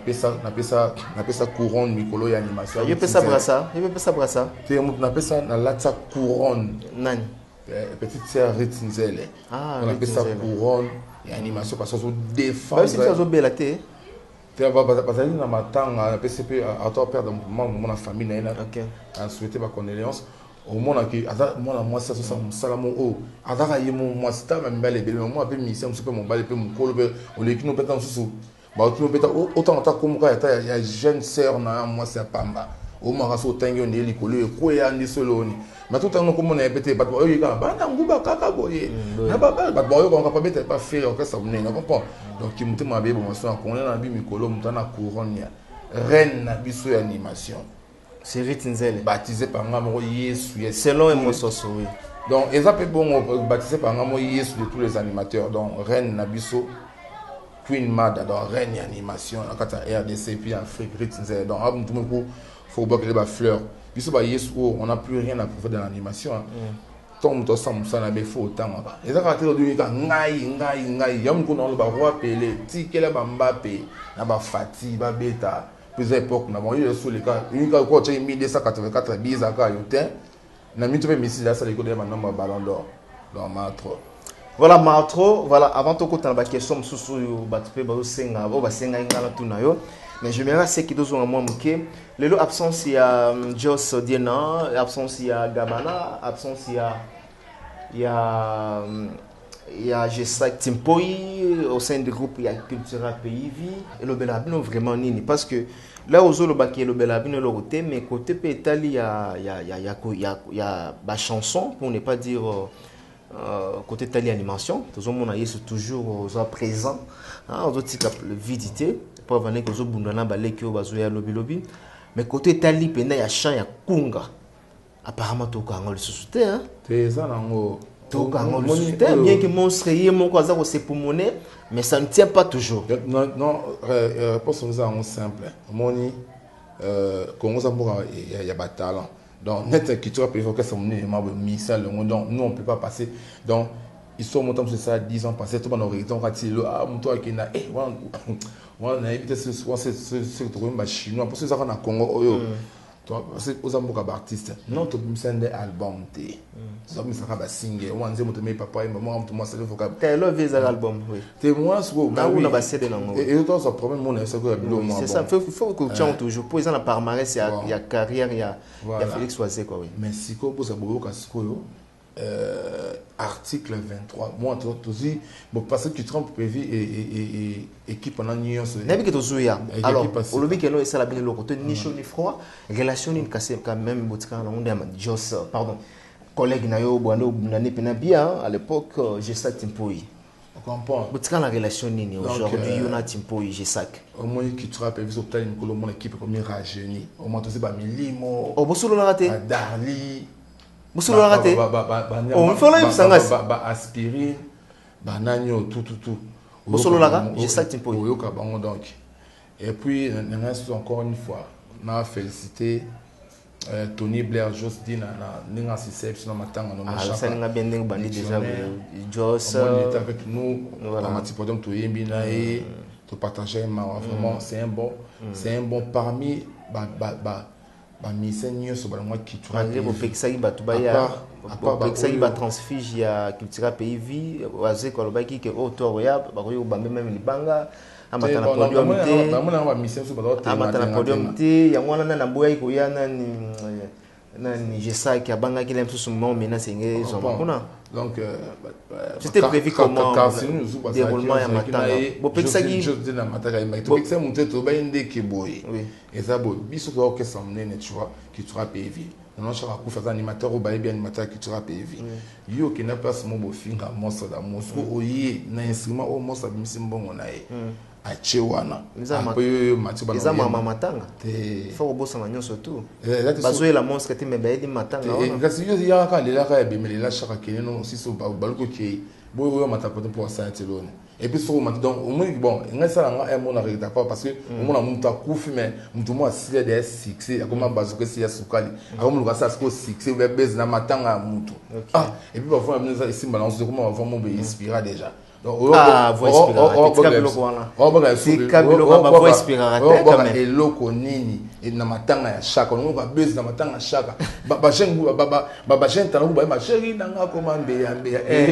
S1: pesa couronne mikolo ya animation.
S2: Il peut ça brassa.
S1: Tu mutu na pesa na latsa couronne.
S2: Nani?
S1: Petite sœur Ritinzele. On appelle ça couronne et animation parce que ça défend.
S2: C'est ça belle té.
S1: Tu vas passer dans ma tanga PCP à toi père de mon famille na. OK. A souhaité ma condoléance. Au moins que moi ça salamo o. Azaka yemo moi sta ma mbale bele moi pe mission super mon balé pe mon kolo on les qui nous pétant sous. Ba tu nous pétant autant comme ka ya jeune sœur na moi c'est pamba. Au moins ça tangi on eli kolo e ko ya ndi soloni. Mais tout le temps, comme on a pété, on a kaka boye. Na baba, boye on pas mettre pas faire que ça venait, comprends? Donc qui monte ma bébé, on a un mikolo, on a couronne reine na biso animation.
S2: C'est Ritinzele.
S1: Baptisé par Ngamo Yesu.
S2: Selon Emososo, oui.
S1: Donc ils appellent bon baptisé par Ngamo Yesu de tous les animateurs. Donc reine na biso, Queen Mad, donc reine animation, en RDC puis Afrique Ritinzele. Donc faut boire les fleurs. On n'a plus rien à prouver dans l'animation. Tom to sam sana be fo tanga ba. Eza ka telo du ka ngai yam ko no ba roi Pelé ti kele ba Mbappé na ba Fati ba Beta plus époque na bon il sur les cas une ka ko tshi 1284 biza ka yotin na mi to be misi la sala ko de ba nomba ballon d'or dans matro.
S2: Voilà matro, voilà avant to ko tana ba question susu ba tpe ba senga ba senga ngala tuna yo. Mais je me rappelle que deux ans à moi, l'absence il y a Joss Diena, l'absence il y a Gabana, l'absence il y a G5 Timpoi, au sein du groupe il y a Cultura PIV et le Belabino vraiment nini parce que là aux autres le le Belabino le côté mais côté pétali il y a la chanson pour ne pas dire côté tali animation, tous on a toujours aux présents, aux autres le vidité. Pour venir que zo bundana baleki o bazo ya lobby mais côté tali pena ya chant ya kunga apparemment to kango le susute hein
S1: te ça nango
S2: to kango le susute bien que monstre yé mon ko za ko se pulmoner mais ça ne tient pas toujours
S1: non réponse nous en simple moni Congo ça mboka ya ba talent donc net qui tu as prévu que ça mon membre missal donc nous on peut pas passer donc ils sont montés sur ça 10 ans passé tout dans région quand il mon toi qui na on a évité ce truc chinois parce que ça en Congo parce que aux amboka artistes non to send des albums té ça me sera ba single on dit mon papa et maman tout moi ça le vocab
S2: t'es le visa album oui
S1: t'es moi so
S2: na on ba cédé nango
S1: et autant ça problème mon c'est que
S2: c'est ça faut que tu toujours pour ça la palmarès il y a carrière il y a Félix Oisé quoi oui
S1: mais si ko ça boka sikoyo article 23 moi aussi bon parce que tu trompes prévu et équipe pendant nuit
S2: n'abi que tozuya alors au lobby que no ça la bien le côté ni chaud ni froid relation ni cassé quand même botika na onde Joss pardon collègue na yo bwando nani pena bien à l'époque G5 Timpoi
S1: on comprend
S2: botika la relation ni aujourd'hui on a Timpoi G5
S1: au moins qui tu rappelles sur telle une mon équipe comme rajeuni au moins aussi ba milimo
S2: au bosolo na raté
S1: Darli
S2: Musolo raté. On fait là sangas.
S1: Aspirine, bananio tout.
S2: Musolo là, j'ai ça Timpoi.
S1: Donc. Et puis encore une fois, on a félicité Tony Blair Joss dit na ninga système matanga no
S2: machapa. Ah, ça ninga bien ding bandi déjà Joss.
S1: On est avec nous à Matipodom to yembi na et to partager vraiment c'est un bon parmi ba misenyo so ba moi qui tu
S2: André Bopekisa ki batu ba ya Bopekisa ki ba transfige ya Cultura PIV waze ko lobaki ke auteur ya ba ko ba même libanga amata na podium te
S1: ba misenyo so ba
S2: amata na podium te ya mwana na boya ko ya nani G5 ki abanga ki lemso so mo mena senge zo kuna
S1: donc
S2: c'était prévu comment déroulement ya matanga Bopekisa ki
S1: je dis na matanga mais Bopekisa monter to ba inde ki boy et ça bon biso to que ça mène tu vois qui tu PIV non chaque coup faisant animateur ou bien animateur qui tu PIV yo qui n'a pas mon beau finga monstre da monstre oyi na instrument au monstre bimisimbo na e a chewana
S2: apo matiba na mama matanga te faut bossa na nyonso tout bazoe la monstre te me baedi matanga
S1: ona kasi yo ya ka lela ka bemelela chaque kene non si so baluko ki bo yo matapoto pour ça telone et puis sur donc au moins bon ngai ça nga mon arrêta pas parce que on a monta kufi mais mutu mo asile de succès akoma bazuka si ya sukali akoma luka ça ko succès be base na matanga mutu et puis parfois on ça ici balance comment on va me inspirer déjà donc
S2: voix inspirer
S1: eloko nini na matanga ya shaka on va base na matanga ya shaka ba jengu ba jenta na ba chéri nanga comment mbeya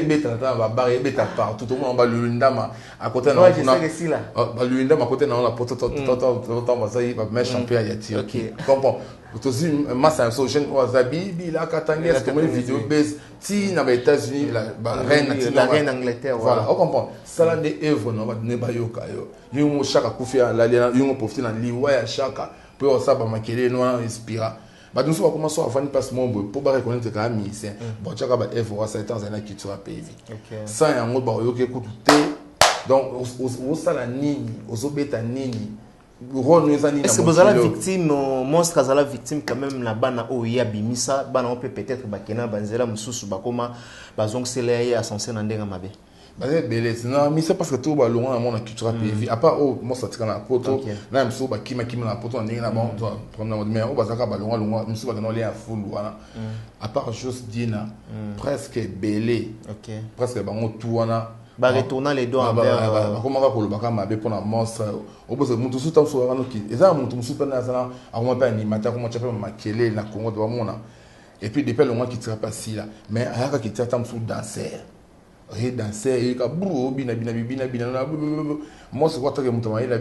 S1: beta na ba ba beta partout tout le monde ba lundama à côté na ba lundama à côté na la poto tout va ça va mettre champion ya ti OK comprends aussi massa so jeune wasabi la katangès comme une vidéo base ti na ba États-Unis la reine
S2: Angleterre
S1: voilà on comprend ça là des œuvres non va ne ba yoka yo yo shaka kufia la yo profiter na liwa ya shaka pour ça ba makele no inspira ba nous va commencer à faire passe mon pour ba reconnaître quand même musicien bon chaka ba œuvre ça étant na culture pays ça y a un ba yo ke kuté donc au ça la nini au beta nini.
S2: Est-ce que vous avez la victime, monstre à la victime quand même la bana oya bimisa, bana on peut peut-être bakena banzela mususu bakoma bazong seleye ascensé na ndenga mabe.
S1: Bazé belé, non mais c'est parce que tout ba loin dans mon culture pays. À part moi ça tika na poto, na mso ba kima na poto ndenga na bon, comme mais o bazaka ba loin mso ba na lien full wana. À part juste dina, presque belé. OK. Presque ba on tout wana.
S2: Ba retourner les doigts envers
S1: comment va le baka mabe pour na monstre au bout de mutu suta so wana ki eza mutu suta na sana akoma pa animateur comment tu peux makele na Congo de mona et puis depuis le mois qui tira pas si là mais ayaka qui tira tam sous danser et ka bro bina moi c'est quoi que mutu ma ila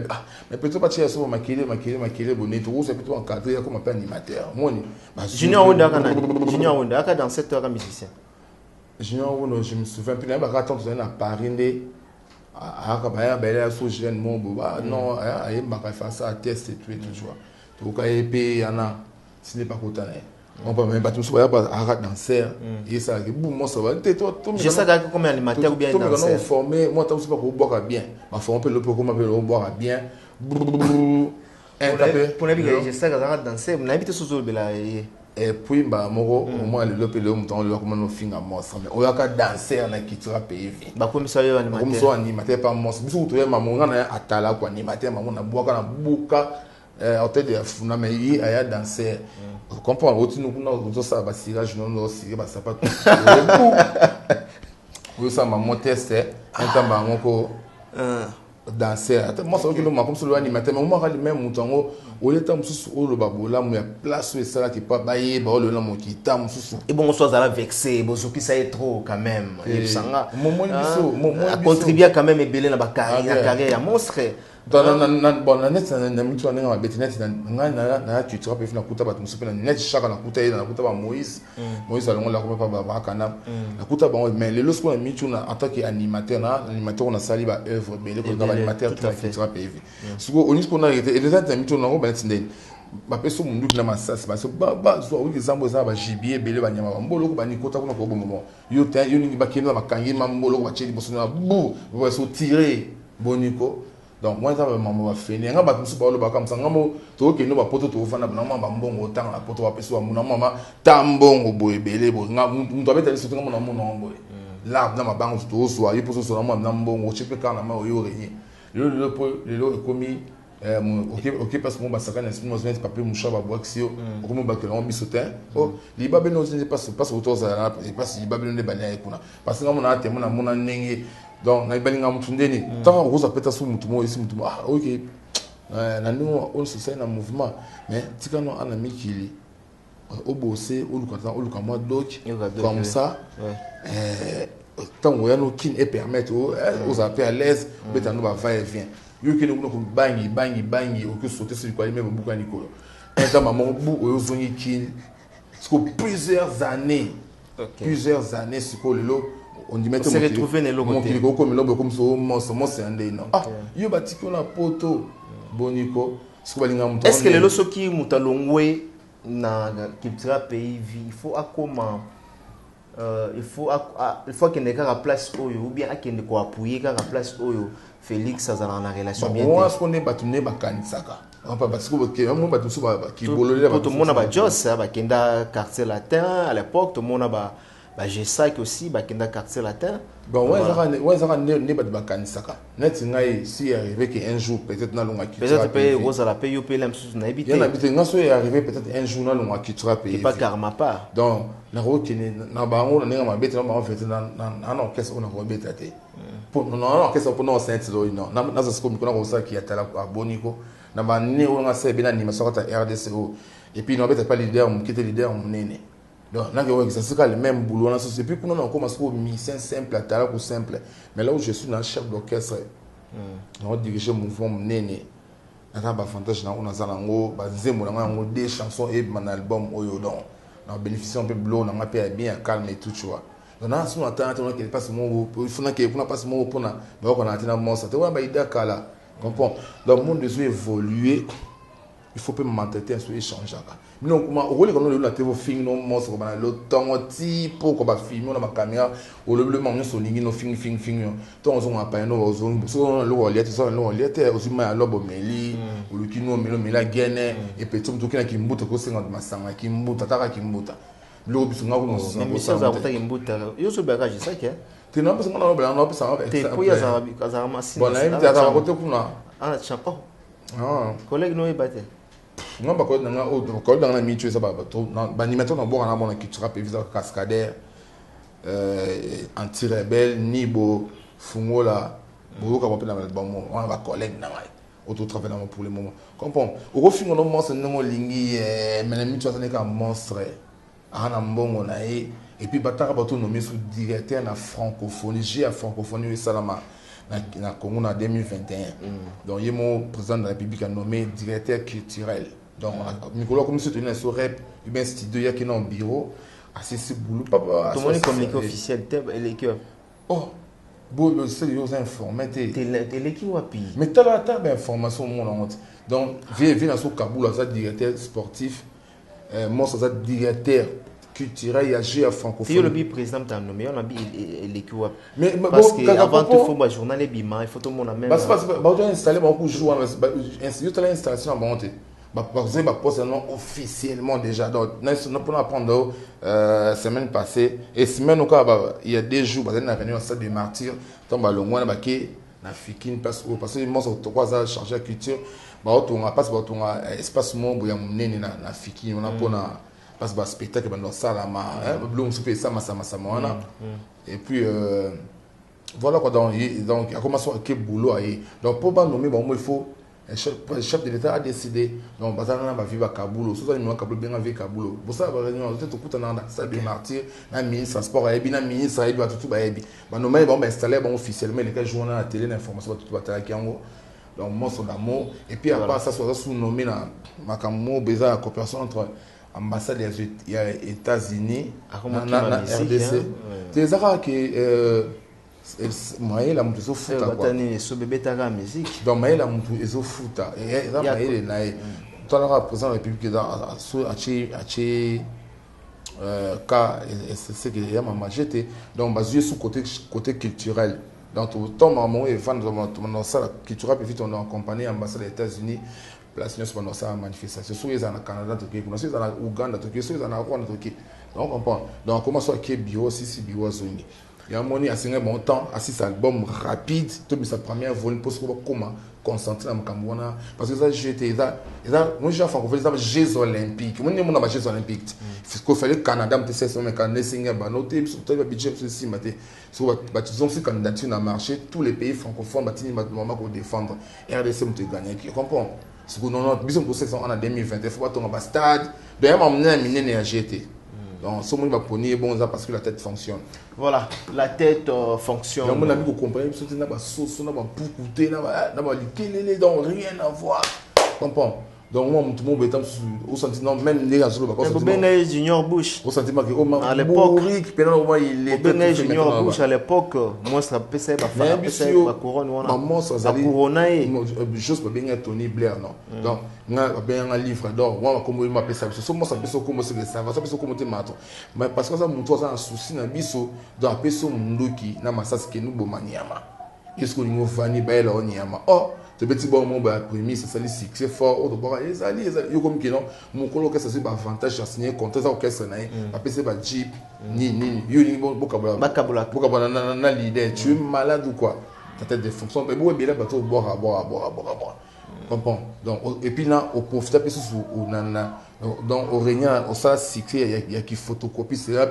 S1: mais peut-être pas tirer sur makele bonnet tout c'est plutôt encadré comme un animateur moi
S2: Junior Onda aka dans cette heure musicien.
S1: Je me souviens plus, quand on est à Paris, jeune non, il faire ça, test et tout, donc il y en a, ce n'est pas content. On peut même pas tout ça, danser, et ça, moi ça va,
S2: je sais comme animateur ou bien danseur.
S1: Formé, moi, je sais pas boire bien, ma forme peut le comment boire bien.
S2: Pour les je sais que danser, on habite sous le
S1: et puis bah moro au moins le mouton le comment nous finga monstre mais on a qu'à danser na culture pays
S2: ba comme ça yo animateur
S1: comme ça animateur pas monstre biso to ma monga na atala ko animateur ma na boka na buka hôtel de funa mais il a danser comprendre autre nous na ça ba cirage non aussi ba ça pas oui ça ma modeste un temps ba ngoko danser moi ça que le comme ça l'animateur mais moi le même mouton au lieu de au le babola mais place ça là qui pas bailler ba le nom qui ta mususu
S2: et bon on soit à la vexé bozoki ça est trop quand même et sanga
S1: mon
S2: contribuer quand même belé na ba carrière ya monstre
S1: dans bon na net na mitu na ba betinet na culture pe fina kuta ba mususu na net chaka na kuta ba Moïse alongo la ko ba kana na kuta ba mais le lorsqu'on a mitu na en tant qu'animateur on a sali ba œuvre belé ko ba animateur tout la culture pe suko oni ko na et les autres mitu na ko ba tindeni ba peso mundu na masasi ba so ba zo wi zambo za ba jibier belé ba nyama mbolo ko ba ni kota ko na ko bomo yo ni ba kino ba kangi mbolo ko ba cheli boso na bu ba so tirer boniko. Donc moi ça maman va finir nga ba musu ba lo ba comme ça ngamo to ke no ba poto to fana ba mama mbongo tanga la poto wa peso wa muna mama tambongo boyebele bo nga muntu abeta so ngamo na muna boy la na mabango to so ayi poso so na mama mbongo chipe kana ma oyo renye le komi OK parce que mon basaka na simo zone papier musha ba boxio comme ba ke on bisotin oh li ba beno ne pas autour ça là parce li ba beno ne banya ekuna parce que ngamo na temo na mona nenge. Donc na balinga mutundeni tant rosa peta sous mutumo ici mutumo OK na nous on se fait un mouvement mais tikano ana mikili au bosser au lukama doc comme ça tant on a nos kin et permettre aux appels à l'aise beta no ba va et vient yo ke no ko bangi au que sauter sur quoi même buka nikolo un temps maman bu o zongi kin plusieurs années sur le on dit mettre
S2: on s'est retrouvé dans l'autre côté
S1: comme ça moi c'est un day non yo batiko na poto boniko
S2: est-ce que les loso qui mutalongwe na culture pays il faut comment il faut qu'il y ait une place ou bien qu'il y ait appuyer une place Félix ça dans la relation bien
S1: moi ce qu'on est batuné bakanisaka parce que moi batuso ba ki bololé
S2: tout le monde ba Jos ba kenda quartier latin à l'époque tout le monde ba bah j'ai ça aussi bah qui n'a quartier latin.
S1: Bon ouais ça ne pas de bakanisaka. Net ngai si arrivé qu'un jour peut-être na longa qui
S2: peut-être payer rose à la payer payer la sous na habité.
S1: Il y en a habité ngaso est arrivé peut-être un jour na longa qui sera payé.
S2: Pas karma pas.
S1: Donc la route na bango na nga mabete na bango fait na orchestre on a robeta te. Pour non orchestre pour non saint lo non na ça comme qu'on a ça qui atala à Boniko na ba ne on a ça bien animation ta RDCO et puis non peut-être pas leader qui était leader mon nene. Donc, là, c'est le même boulot. Et puis, pour nous, on commence à mission simple, à simple. Mais là où je suis dans le chef d'orchestre, on dirige mon mouvement, néné. On a un avantage, on a des chansons et mon album. On a bénéficié un peu de boulot, on a bien calme et tout, tu vois. Donc, là, si on attend qu'il passe mon il faut qu'il passe mon pour on a un monstre. Tu vois, il y a là. Comprends? Dans le monde, je suis évolué. Il faut pas m'entêter sur échanger. Mais non, au rôle qu'on a eu la télé film non monstre comme le temps type pour qu'on va filmer on a ma caméra au le moment sur ligne no film tant on a pas no on le relier ça le relier aussi ma lobo meli ou le kino melo mela gene et puis tout qui mbuta ko 50 masanga qui mbuta taka qui mbuta le biso ngako no ça
S2: mais ça za qui mbuta yo so bagage ça que
S1: tu n'as pas ça on a ça
S2: te poya za masina
S1: bon là il y a ça côté kuna
S2: ah chapeau collègue no ebate
S1: non pas quoi dans la mitué ça ba animateur na boka na bona qui sera prévisa cascadeur anti-rebelle nibo fungola boka ba pena ba mo on va collègue na mai auto travail pour le moment comprends au refin on monstre no lingi mais la mitué ça n'est qu'un monstre ana mbongo na et puis bataka bato nommé sous directeur na francophonie j'ai à francophonie salama na Congo en 2021 donc il est mon président de la République a nommé directeur culturel. Donc, Nicolas, comme si tu es sur rep, il y a un studio qui est dans le bureau, assez ce boulot.
S2: Tout le monde est communiqué officiel, l'équipe.
S1: Oh, bon, c'est les informés.
S2: T'es l'équipe ou à pire?
S1: Mais tu as la table d'information au monde. Donc, viens dans ce Kaboul, ça directeur sportif, moi, ça directeur culturel, il y a G à francophonie.
S2: Si le président t'a nommé, on a dit l'équipe.
S1: Mais
S2: parce que avant tout, il faut un journal et bima, il faut tout le monde même.
S1: Parce que tu as installé beaucoup de jours, tu as installation à monter. Parce que poste officiellement déjà donc nous pour apprendre semaine passée et semaine au cas il y a des jours parce qu'on a venu au stade des martyrs tombe le mois na qui na fikine parce que moi sur trois ans chargé culture on a passe espace mon boya munene na fikine on a pour na passe ba spectacle dans salle ma blum super ça ma et puis voilà quoi donc a commencé à quel boulot donc pour pas nommer il faut le chef de l'État a décidé donc bazana va vivre à Kaboul so ça ni Kaboul bien vivre Kaboul pour ça réunion tout kuta na salle des martyrs na ministre transport et bien ministre et bien tout ba ebi ba no mais bon installer bon officiellement les journal à télé l'information tout ba tala kiango donc monstre d'amour et puis à part ça soit sous nommé na makamo beza la coopération entre ambassade des États-Unis na RDC c'est ça que moi la mutu futa
S2: quoi batani so bébé tara musique
S1: donc moi la mutu ezo futa et ça moi na toi la président de la République da so achi ka c'est que ya mama j'étais donc basé sur côté culturel donc tout maman et fan dans ça culturel puis vite on a accompagné ambassade des États-Unis place nous pendant ça manifestation sur les en Canada to que nous sommes en Ouganda to que sommes en Rwanda to que donc on comprend donc comment ça qui bio si bio zoni. Il y a un moment, il y a un bon temps, à 6 albums rapides, tout sa première volume pour se comment concentrer dans le Cameroun. Parce que ça, j'étais moi j'ai fait des Jeux olympiques. Moi, j'ai fait Jeux olympiques. Il faut faire le Canada, mais c'est ça, mais quand les noté, sur le budget, ceci, sur la candidature dans le marché, tous les pays francophones, pour défendre. RDC, on gagné. Tu comprends? Ce que nous avons en 2020, il faut pas tomber au stade. D'ailleurs, on a amené à GT. Donc, ce monde va pogner bon parce que la tête fonctionne.
S2: Voilà, la tête fonctionne.
S1: Donc, mon ami, vous comprenez, parce que n'a pas sauce, n'a pas poucouté, n'a pas liqué, donc rien à voir. Comprends? Donc, moi, tout le monde est au sentiment, même les gens sur le bas.
S2: Mais Junior Bush.
S1: Au sentiment que,
S2: à l'époque,
S1: il
S2: est Junior Bush à l'époque, moi, ça passait par la couronne.
S1: Maman, ça
S2: la couronne.
S1: Juste pour bien Tony Blair, non? Donc, on a bien un livre d'or. Moi, comme il m'appelle ça, c'est moi, ça peut se commencer ça va se commenter maintenant. Mais parce que ça, mon toit, ça a un souci dans le biseau, dans la personne qui n'a pas ça, ce qui nous, bon, maniama. Qu'est-ce qu'on nous va ni belle, on y a. Oh, te petit bon mon ba premier ça sali succès fort autre bon ezali yo comme que non mon colo que ça c'est avantage à signer contrat ça orchestre na ba pc ba jeep ni yo ni bon bokabula na leader tu es malade ou quoi ta tête de fonction mais bon bien là bateau boire comprends donc et puis là au profiter plus au nana donc au régnant au ça succès il y a qui photocopie c'est là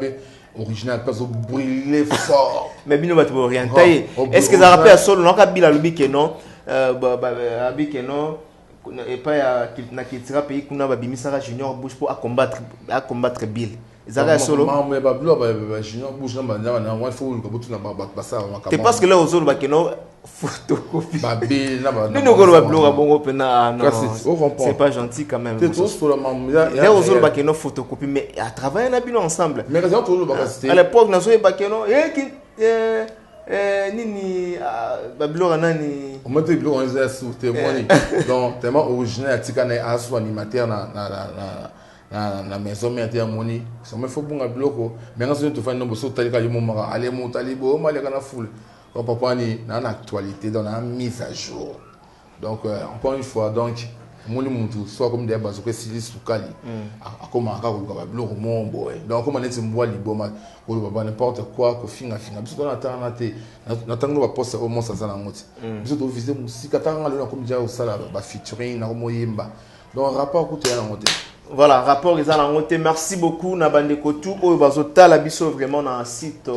S1: original parce que brûler fort
S2: mais bino bato orienté est-ce que ça rappelle à solo non kabila lobi que non abi que non et pas na kitira pays kuna babimisa junior bush pour à combattre Bill ezaka solo
S1: mais ba blo ba junior bush na wa faut ko butu na ba ça
S2: c'est parce que là aux solo ba que non photocopie
S1: ba Bill na ba
S2: nous ko ba blo bongo pena non c'est pas gentil quand même
S1: c'est tout sur le mam
S2: là aux solo ba que non photocopie mais à travailler na bino ensemble
S1: mais raison tout le ba c'était
S2: à l'époque na so ba que non nini babilo nani
S1: on m'a dit blo on est sous témoigner donc tellement original tika na aso animateur na maison mère ya moni ça me faut bunga bloko mais quand tu fais nombre so talika yo mama aller mon talibo mali kana full papa ni na actualité dans la mise à jour donc encore une fois donc moni muntu soit comme des bazo que sili sukali akoma ka ko ba bloko mon boy donc comme on est mboa liboma ko baba n'importe quoi ko finga biso dans la tanaté na tango ba poste au moins ça na ngoti biso do viser musika tanga le comme déjà au sala ba featuring na moyemba donc rapport ko tena ngoti.
S2: Voilà, rapport ils ont noté. Merci beaucoup Nabande Kotu. Au Bazota la biso vraiment dans un site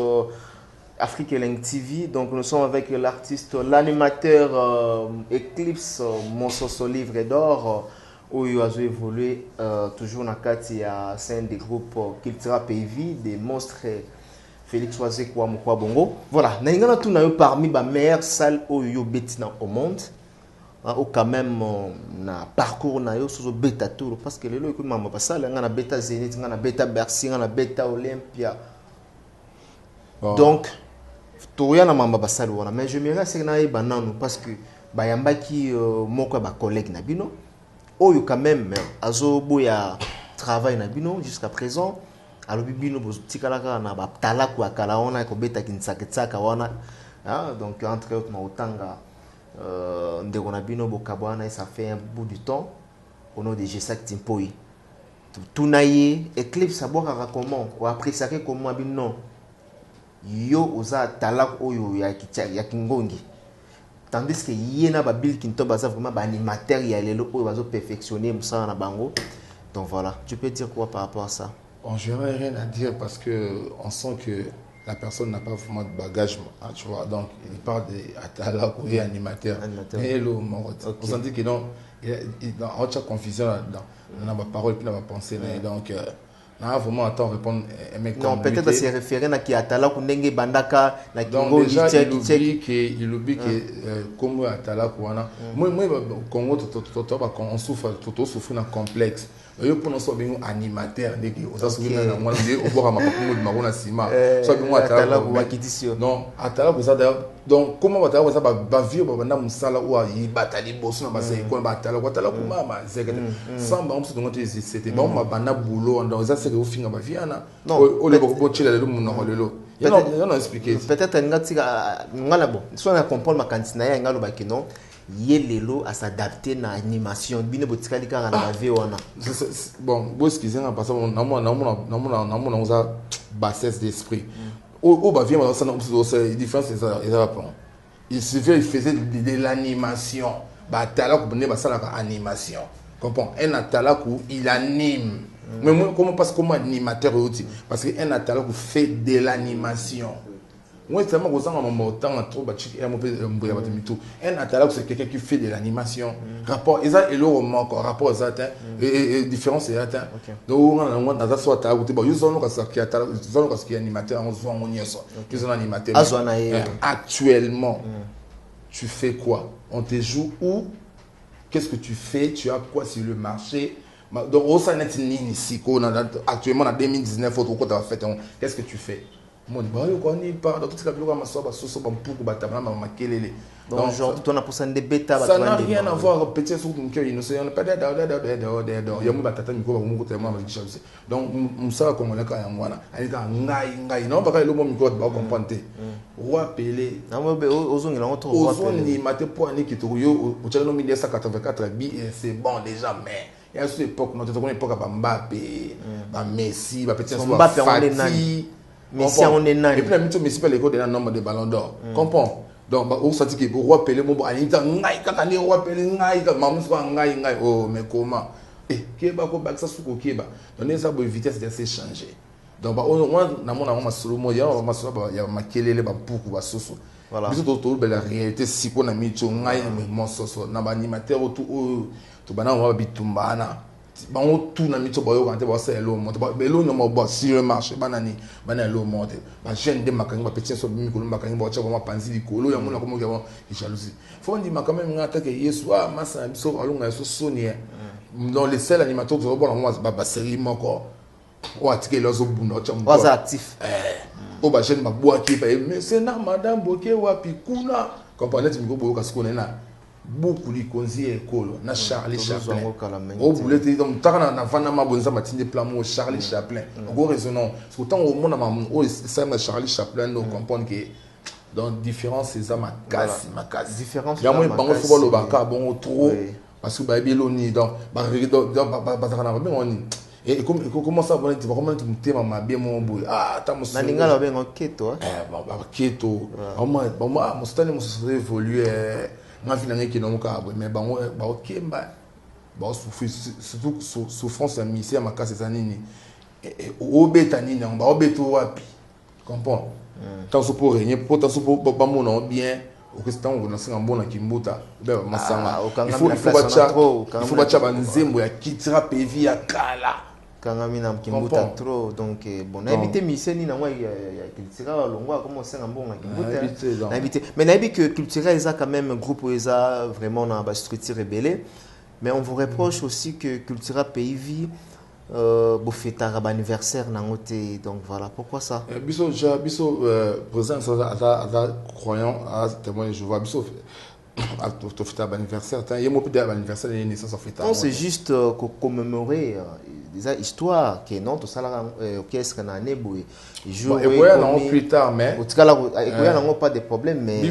S2: Afrique Elengi TV. Donc nous sommes avec l'artiste, l'animateur Eclipse Monsoso Livre d'Or. Où il a évolué toujours dans le à scène des groupes Cultura PV, des monstres Félix Oazé Kouamoukoua Bongo. Voilà, nous avons parmi les meilleures salles au monde. Ou quand même na parcours na yo sur beta tour parce que lelo écoute maman parce que là na beta Zénith na beta Bercy na beta Olympia donc toya na mamba basali wana mais je me reste na e bananu parce que bayamba ki moko ba collègue na bino oyo quand même azo boya travail na bino jusqu'à présent alobi bino botikalaka na ba talaku akala ona ko beta kinsaketsaka wana donc entre autres na utanga ndeko na bino bokabwana et ça fait un bout du temps au nom de G5 Timpoi tunaye Eclipse abwaka comment ou après ça que comment bino yo oza talak oyo ya kingongi tandis que yena ba Bill Kinto baza vraiment ba animateur ya lelo oyo bazo perfectionner musana na bango donc voilà tu peux dire quoi par rapport à ça?
S1: Bon, je n'ai rien à dire parce que on sent que la personne n'a pas vraiment de bagage, tu vois. Donc, il parle d'Atala ou animateur. Hello, on sent que non, il y a autre confusion dans ma parole et dans ma pensée. Donc, non, vraiment, attends, répondre.
S2: Non, peut-être c'est référé à qui Atala ou Nenge Bandaka, na
S1: Congo, il oublie que comme Atala ou Ana. Moi, Congo, on souffre, tout souffre d'un complexe. Yo pour nous sommes animateurs des aux souvenir na moi au bord à ma de marona sima so bi moi atala
S2: ou akidisio
S1: non atala ko ça donc comment atala ça ba vie ba na musala ou yi batali bosso na ba sai ko ba atala ko atala ko mama zekete sans ba on se donc c'était bon ma bana boulot dans ça c'est au fin ba viana o le ko chila le mun no lelo non expliquer
S2: peut-être ngati ngala bon soit on comprendre ma kantina ya ngalo ba kino yelelo à s'adapter na animation bino botikali kanga na vie wana
S1: bon bo excusez moi parce que on a bassesse d'esprit au ba vie ça c'est différence c'est ça il suffit il faisait de l'animation ba tala ko bone ba sala ka animation comprends un atala ko il anime mais moi comment parce que comme animateur aussi parce que un atala ko fait de l'animation. Moi, c'est tellement que mon temps trop battu et mon peu un atala c'est quelqu'un qui fait de l'animation. Rapport, et ça, et le roman encore rapport ça et différence c'est atteint. Donc on a ça soit atala, bon, ils ont ça qui atala, ils ont qui animateur, on voit on y est ça. Ils ont animateur. Actuellement, tu fais quoi? On te joue où? Qu'est-ce que tu fais? Tu as quoi sur le marché? Donc au sein actuellement en 2019 qu'est-ce que tu fais? Mon bayo ko ni pas dans tout cas biloko masoba soso ba mpuku batabana makelele.
S2: Donc genre toi na pour ça de bêta
S1: ça n'a rien à voir petit sur mon cœur innocent on pas d'aide ya mu batata miko ba mu ko tellement avec chance donc musala ko ngona ka ya mwana alita ngai non ba ka lo mo miko ba comprendre roi Pelé
S2: na mo be ozongi na ngoto
S1: roi Pelé ni mate point ni kitoko yo o tchalo 1984 bi c'est bon déjà mais il y a cette époque notre époque ba Mbappé ba Messi ba petit sur
S2: Mbappé on est nani Messi on est nani
S1: et puis la mito Messi pas l'école de la nombre de ballons d'or comprends. Donc, on sent que le roi Pelé, mon anita, ngai, kakani roi Pelé, ngai, mamus quoi, ngai, oh, mais comment? Keba, ko bak ça sous keba. Donc, ça, la vitesse de s'échanger. Donc, on a mon solo, il y a ma solo, il y a ma kelele, ba poukou, ba soso. Voilà. Mais tout, la réalité, si on a mis tu ngai, mais mon soso, na ba animateur, tout, bana, on va bitumbana. Bango tout na mito boyo quand ba ça lo monte ba belo no mo bo si le marché banani bana lo monte ba jeune de makangi ba petit so bimi ko makangi ba cha ba panzi di kolo ya mona ko mo ya jalousie faut dire makame ngata ke yesu a masa biso alunga so sonia dans les seuls animateurs zo bon moi ba série moko o atike lo zo buna cha mo
S2: was actif
S1: o ba jeune ba boa ki ba mais c'est na madame boke wapi kuna comprenez mi ko boyo kasiko na beaucoup de conseillers école na Charlie Chaplin au boulot donc tarana na vana ma bonza matine plamo Charlie Chaplin go raisonnant parce que tant au monde au ça Charlie Chaplin nous comprendre que dans différence c'est ça ma casse
S2: différence
S1: il y a moins bango faut le baka bon trop parce que ba beloni donc ba tarana ba on et comment ça bon tu comment tu me ma bien mon boy ah ta mo
S2: na linga la ben keto
S1: ba keto bon moi mon style mo se évoluer ma vie qui n'ont pas mais bon ok bah surtout souffrance mise à ma casse zanini et au bétanini on va au béto wapi comprends tant pour régner pour tant pour pas mon bien au restant on a un bon kimbuta ben masanga il faut battre banzembo ya kitira pevi ya kala
S2: kangami na kimbuta trop donc bon na habité miseni na moi ya cultura longwa comment ça na bon na kimbuta na habité mais na habité que cultura ils a quand même groupe ils a vraiment na ba structure rebelle mais on vous reproche aussi que cultura pays bo fêtara ba anniversaire na ngote donc voilà pourquoi ça
S1: biso président ça croyant à témoin je vois biso à tout fêter anniversaire il y a beaucoup d'anniversaire de naissance en fête
S2: non c'est juste commémorer des histoires qui non tout ça là qu'est-ce qu'on a nebo
S1: jouer et plus tard mais
S2: au cas là il pas de problème mais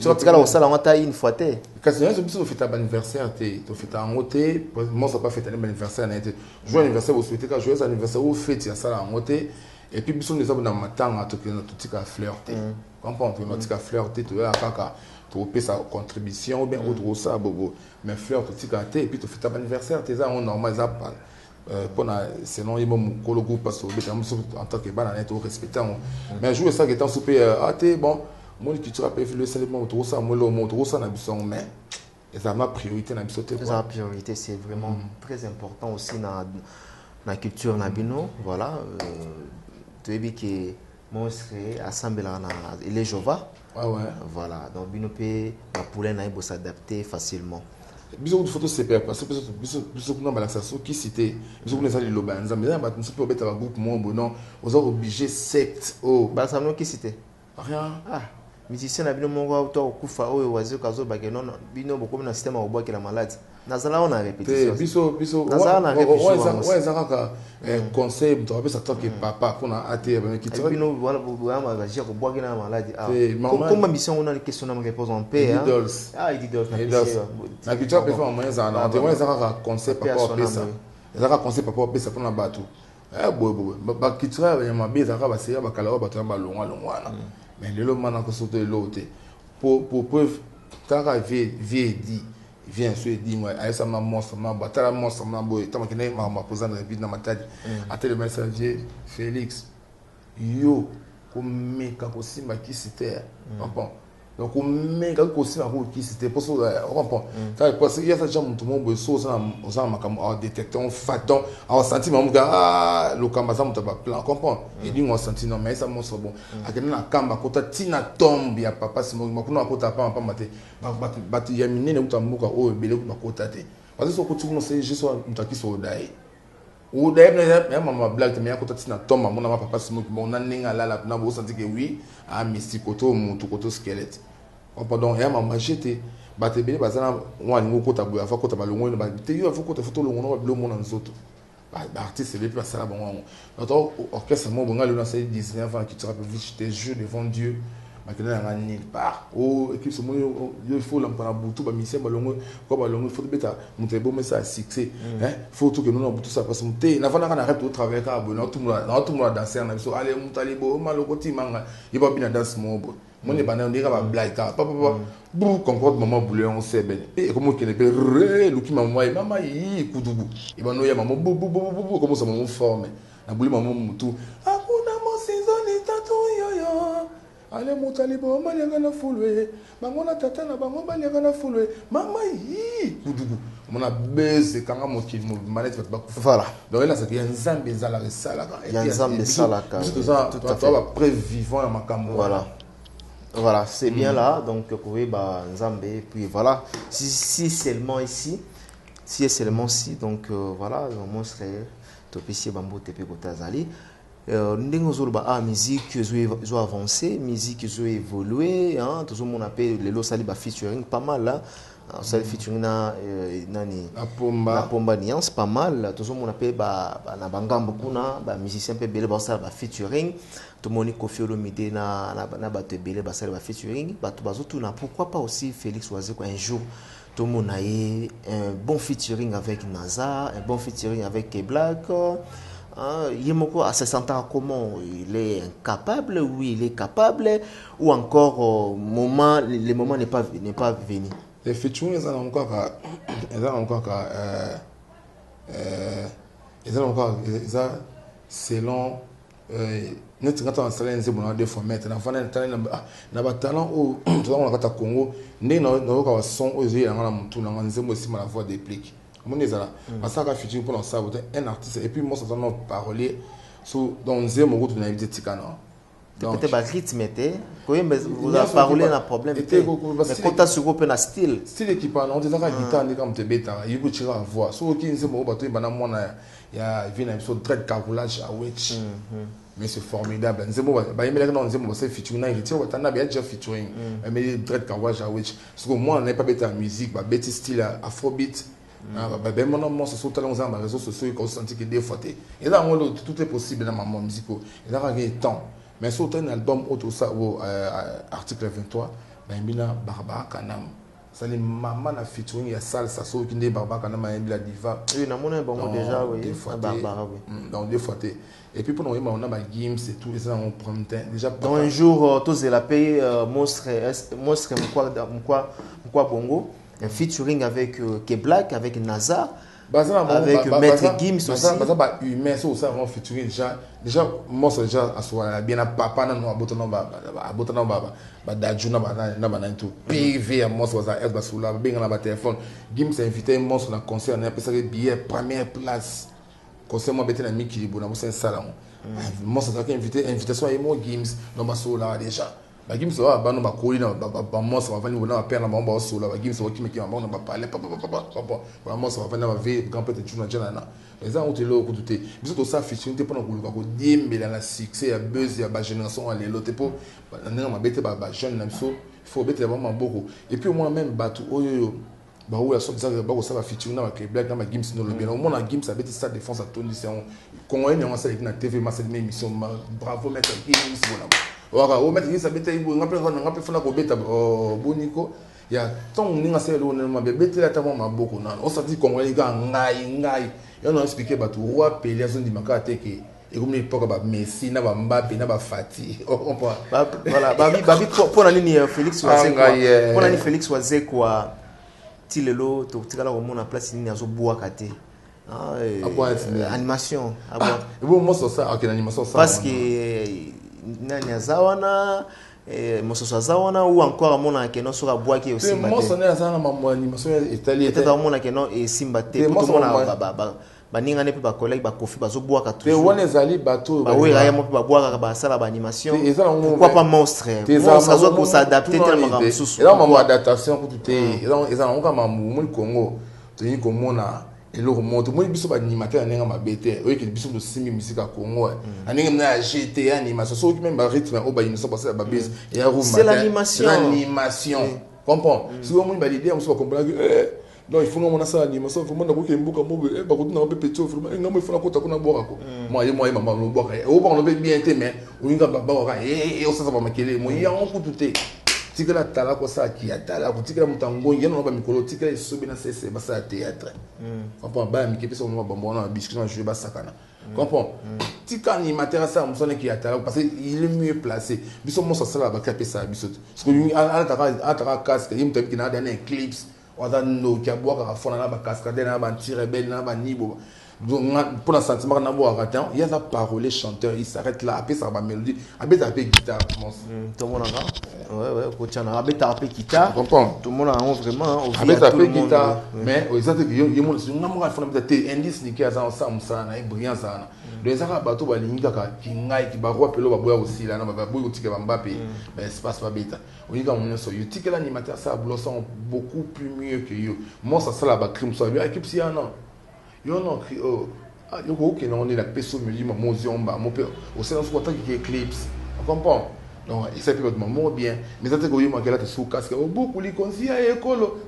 S2: au cas là au salon on a une fois té
S1: quand c'est un fête anniversaire tu fête en côté moi ça pas fête anniversaire na été joyeux anniversaire vous souhaitez que joyeux anniversaire vous fête ya ça en côté et puis biso nous avons dans matanga tout tika flirter comprendre tout tika flirter tout ya kaka tu peux sa contribution ou bien autre ça bobo mais fleur tout tika et puis tu fête anniversaire tes ça on normal ça pas pour sinon il m'a cologo parce que en tant que banane tout respectant mais jouer ça qui est en super bon moi qui tu rappelles le seulement tout ça moi le tout ça na biso mais ça ma priorité na biso
S2: la priorité c'est vraiment très important aussi dans la culture na bino voilà tu dis que moi serait assemblé na les Jova voilà donc bino peut la poulet na il s'adapter facilement
S1: biso photo c'est parce que biso kuna balaxation qui cité biso kuna ça le lobanza mais ba tu peux mettre un groupe mon bon aux obligé secte
S2: ba ça non qui cité
S1: rien
S2: musicien na bino mongo auto kufa oyo wazo kazo ba non bino beaucoup na système au bois que la maladie nazala on a répétition
S1: biso
S2: nazala na répétition
S1: ouais ça ka conseil tu rappelles ça toi que papa kuna até qui tu
S2: bino voilà ma va dire au bois que la maladie comme mission on a une question na me répose en paix idols
S1: na qui tu peux faire moyen ça on ouais ça ka conseil papa pesa ça ka conseil papa pesa pour na bato ba qui tu ya mabe ça ka ba seya ba kala ba to ba longwa mais le mana ko sauter l'autre pour preuve ta vie dit vient se dit moi à ça monstre ma batala monstre ma boy tant que ma posant dans vie dans ma tête à tel messager Félix yo comme ka ko simba qui c'était bon donc mais ka ko simba ko qui c'était pour ça on comprend ça parce qu'il y a ça jambe tout le monde so ça ma détecteur faton on senti mon gars le kamba ça mon plan comprend et dit on senti non mais ça monstre bon à quel na kamba ko ta tina tombe ya papa c'est moi ko na ko ta pas maté ba ya minene utambuka o bele ko ta te parce que so ko tu no c'est juste un taki so dai ou d'ailleurs même ma blague mais quand tu na tombe mon papa simo qui mon ninga là na bo senti que oui a mystique auto mutu koto squelette pardon et ma jeté ba te bele bazana wa ngoko ta boya fa ko ta balongo na ba te yo fa ko ta photo longo na ba mo na nzoto ba artiste le plus ça bon notre orchestre mo bonga le na 19 ans qui te rappelle j'étais jeu devant Dieu maintenant on a nulle part oh équipe ce mo il faut l'empana butu ba mission balongo ko balongo faut beta monter bon mais ça succès hein faut tout que nous on tout ça parce que na fana kana arrête de travailler ka bon tout le monde danser na biso allez mutali bo maloko timanga il va bien danser mo bon mon est banane on va blague papa bou concorde maman boule on sait ben et comment qu'il est re luki maman yi kudubu il va no ya maman bou comment ça maman forme na boule maman mutu akuna mo saison ni tatu yoyo ale mutali bo malianga na fulwe mangona tata na bango malianga na fulwe mama yi kudubu mon a baisé quand mon qui mo manette va pas
S2: voilà
S1: donc là c'est qu'il y a nzambe zala salaka
S2: il y a nzambe salaka
S1: tout ça toi va prévivant à makambo
S2: voilà c'est bien là donc oui bah nzambe puis voilà si seulement ici si seulement si donc voilà le monstre topisi bambo tepe kotazali ndenge zoloba a musique zo avancer musique zo évoluer hein tout monde appelle les lo sali ba featuring pas mal là ça featuring na nani la pomba nuance pas mal tout monde appelle ba na bangambo kuna ba musicien pe bele ba ça ba featuring tout monde Koffi Olomide na ba te bele ba ça ba featuring ba to bazo tout na pourquoi pas aussi Félix Oazeko un jour tout le monde a eu un bon featuring avec NASA un bon featuring avec K-Black. Yemoko à se sentir comment il est incapable, oui il est capable, ou encore le moment n'est pas venu.
S1: Les featuring ils ont selon notre quand on installe un zébo deux fois mettre na ba talent au on a Congo né na ka son aux yeux na mutu na nzembo si la voix déplique mon ezala parce que featuring pour ça un artiste et puis moi ça donne parolier so dans nzembo go na invité tikana
S2: donc peut-être ba rythme était mais vous a parlé na problème mais quand tu sur open style
S1: équipe on dit ça guitare ni comme te beta il faut tirer la voix so qui nzembo ba to bana mona ya vient sur très carroulage à witch mais c'est formidable nzembo ba yemela que nzembo c'est featuring na irité wa tana bien déjà featuring mais très carroulage à witch parce que moi on n'est pas beta musique ba beta style afrobeat ben mon se sauter dans les réseaux sociaux et qu'on sentit que des fois et là tout est possible dans ma musique et là il y a temps mais sauter un album autre ça au article 23 ben bina Barbara Kanam ça les maman na featuring il y a salsa so qui n'est Barbara Kanam et la diva
S2: oui na mon bon déjà oui Barbara oui
S1: donc des fois et puis pour nous on a ma games et tout ça on prend déjà
S2: dans un jour tous la paye monstre quoi bongo un featuring avec K-Black, avec NASA, avec Maître Gims aussi.
S1: Bah humain, c'est aussi un featuring déjà moi c'est déjà à bien à papa na no abotana ba dajuna na tout PV moi c'est ça est basula bien na ba téléphone Gims a invité moi sur la concert on a appelé ça billet première place concert moi bête na Mikilibo na c'est salon moi c'est ça qui invitation et moi Gims dans ma sola déjà ba Gims wa ba no ba koli na ba mo so va venir na père na ba so la ba Gims wa ki me ki ba na ba parler papa ba mo so va venir na ve grand père tu na jana na les ans où tu lo ko tout biso to ça featuring te pendant ko diembela na succès ya buzz ya ba génération à l'autre pour na ma bête ba jeune na biso faut bête vraiment beaucoup et puis moi même ba tout oyo ba ou la sorte ça ba ko ça va featuring na ba Black na ma Gims no le bien au moins na Gims a bête ça défense à Tony c'est on congolais on ça na TV ma cette émission bravo maître Gims voilà waka o mettre ça bête ibo ngape fona ko beta boniko ya ton ninga selo na mabe bete la tamo maboko na on s'est dit congolais ga ngai on a expliqué ba tout roi Pelé zone di makate ke et comme l'époque ba Messi na ba Mbappé na ba Fati on peut
S2: voilà babi pour la ligne Félix Oazeko pour la ligne Félix Oazeko tilelo to tikala ko mona place ni azo boa kate animation
S1: et bon moi ça OK l'animation ça
S2: parce que nani azawana mososo azawana ou encore amona ke no sura boa ke aussi
S1: moi sonné azana mambo animation italien
S2: peut-être amona ke no e simba te tout mona ba ninga ne pe ba collègue ba Koffi bazo boa ka tout
S1: te wona ezali bato
S2: ba oui raya mo pe ba boa ka ba sala ba animation pourquoi pas monstre ça doit pour s'adapter tellement comme sous
S1: et là mambo adaptation pour tout et là on ka mambo mo Congo to yi komona et le remonte moi biso ba animateur nenga mabete oyo ke biso de simi musique à Congo aninga na GTA animation so même ba rythme o ba inso passer ba base et a room
S2: c'est l'animation
S1: comprends si on ba l'idée on se comprendre que non il faut qu'on ça animation vraiment na boke mboka mo ba ko na ba petit vraiment ngamo il faut na kota ko na boka ko moi maman no boka o ba no bien te mais o nga ba ba et o ça va makele moi ya on ko tout tikela tala ko sa ki atala ko tikela mutango yeno ba mikolo tikela sobi na cesse ba sa théâtre comprends ba mi kepe so no ba mbona biscuit jouer ba sakana comprends tika animateur ça musone ki atala parce que il est mieux placé biso mo ça sala ba kape ça biso parce que ataka casque yim tabi na dans clips wada no ki aboka ka fona na ba cascade na ba tire belle na ba nibo donc pour un sentiment na bo aratant il y a la parole chanteur il s'arrête là après ça va mélodie après ça peut guitare
S2: tout le monde ouais coach na après ça peut guitare
S1: comprends
S2: tout le monde a vraiment
S1: après ça peut guitare mais au exact que yo mo na mo fona peut-être indice ni ki aza ensemble ça na brillant ça donc ça bato ba linga ka kingai ki ba roi pelo ba boya aussi là na ba boya otike ba Mbappé mais espace pas bêta on dit comme on so yo tike l'animateur ça blossom beaucoup plus mieux que yo moi ça la ba crime so bien équipe si non yo non yo ko ke non la peso mili ma moziomba mo pe au sein de temps qui éclipse on comprend donc il s'est fait vraiment bien mais ça te ko yo ma kala te sous casque beaucoup li konsia ekolo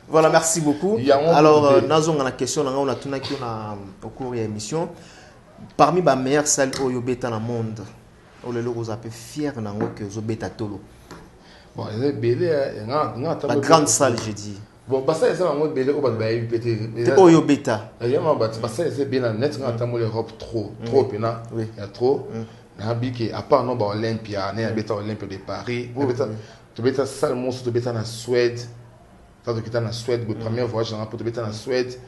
S2: voilà merci beaucoup alors nazonga na question na on a tuna ki na au cours de l'émission parmi les meilleures salles au beta dans le monde o le logo za pe fier na ngo que zo beta tolo
S1: bon les belé
S2: la grande salle j'ai dit
S1: bon parce que ça on belé au ba pété
S2: oyo beta
S1: vraiment parce que c'est bien net nga tamo l'Europe trop pena il y a trop na biki à part non ba Olympia na beta Olympia de Paris to beta salle monstre to beta na Suède ça to kita na Suède le premier voyage na pour to beta na Suède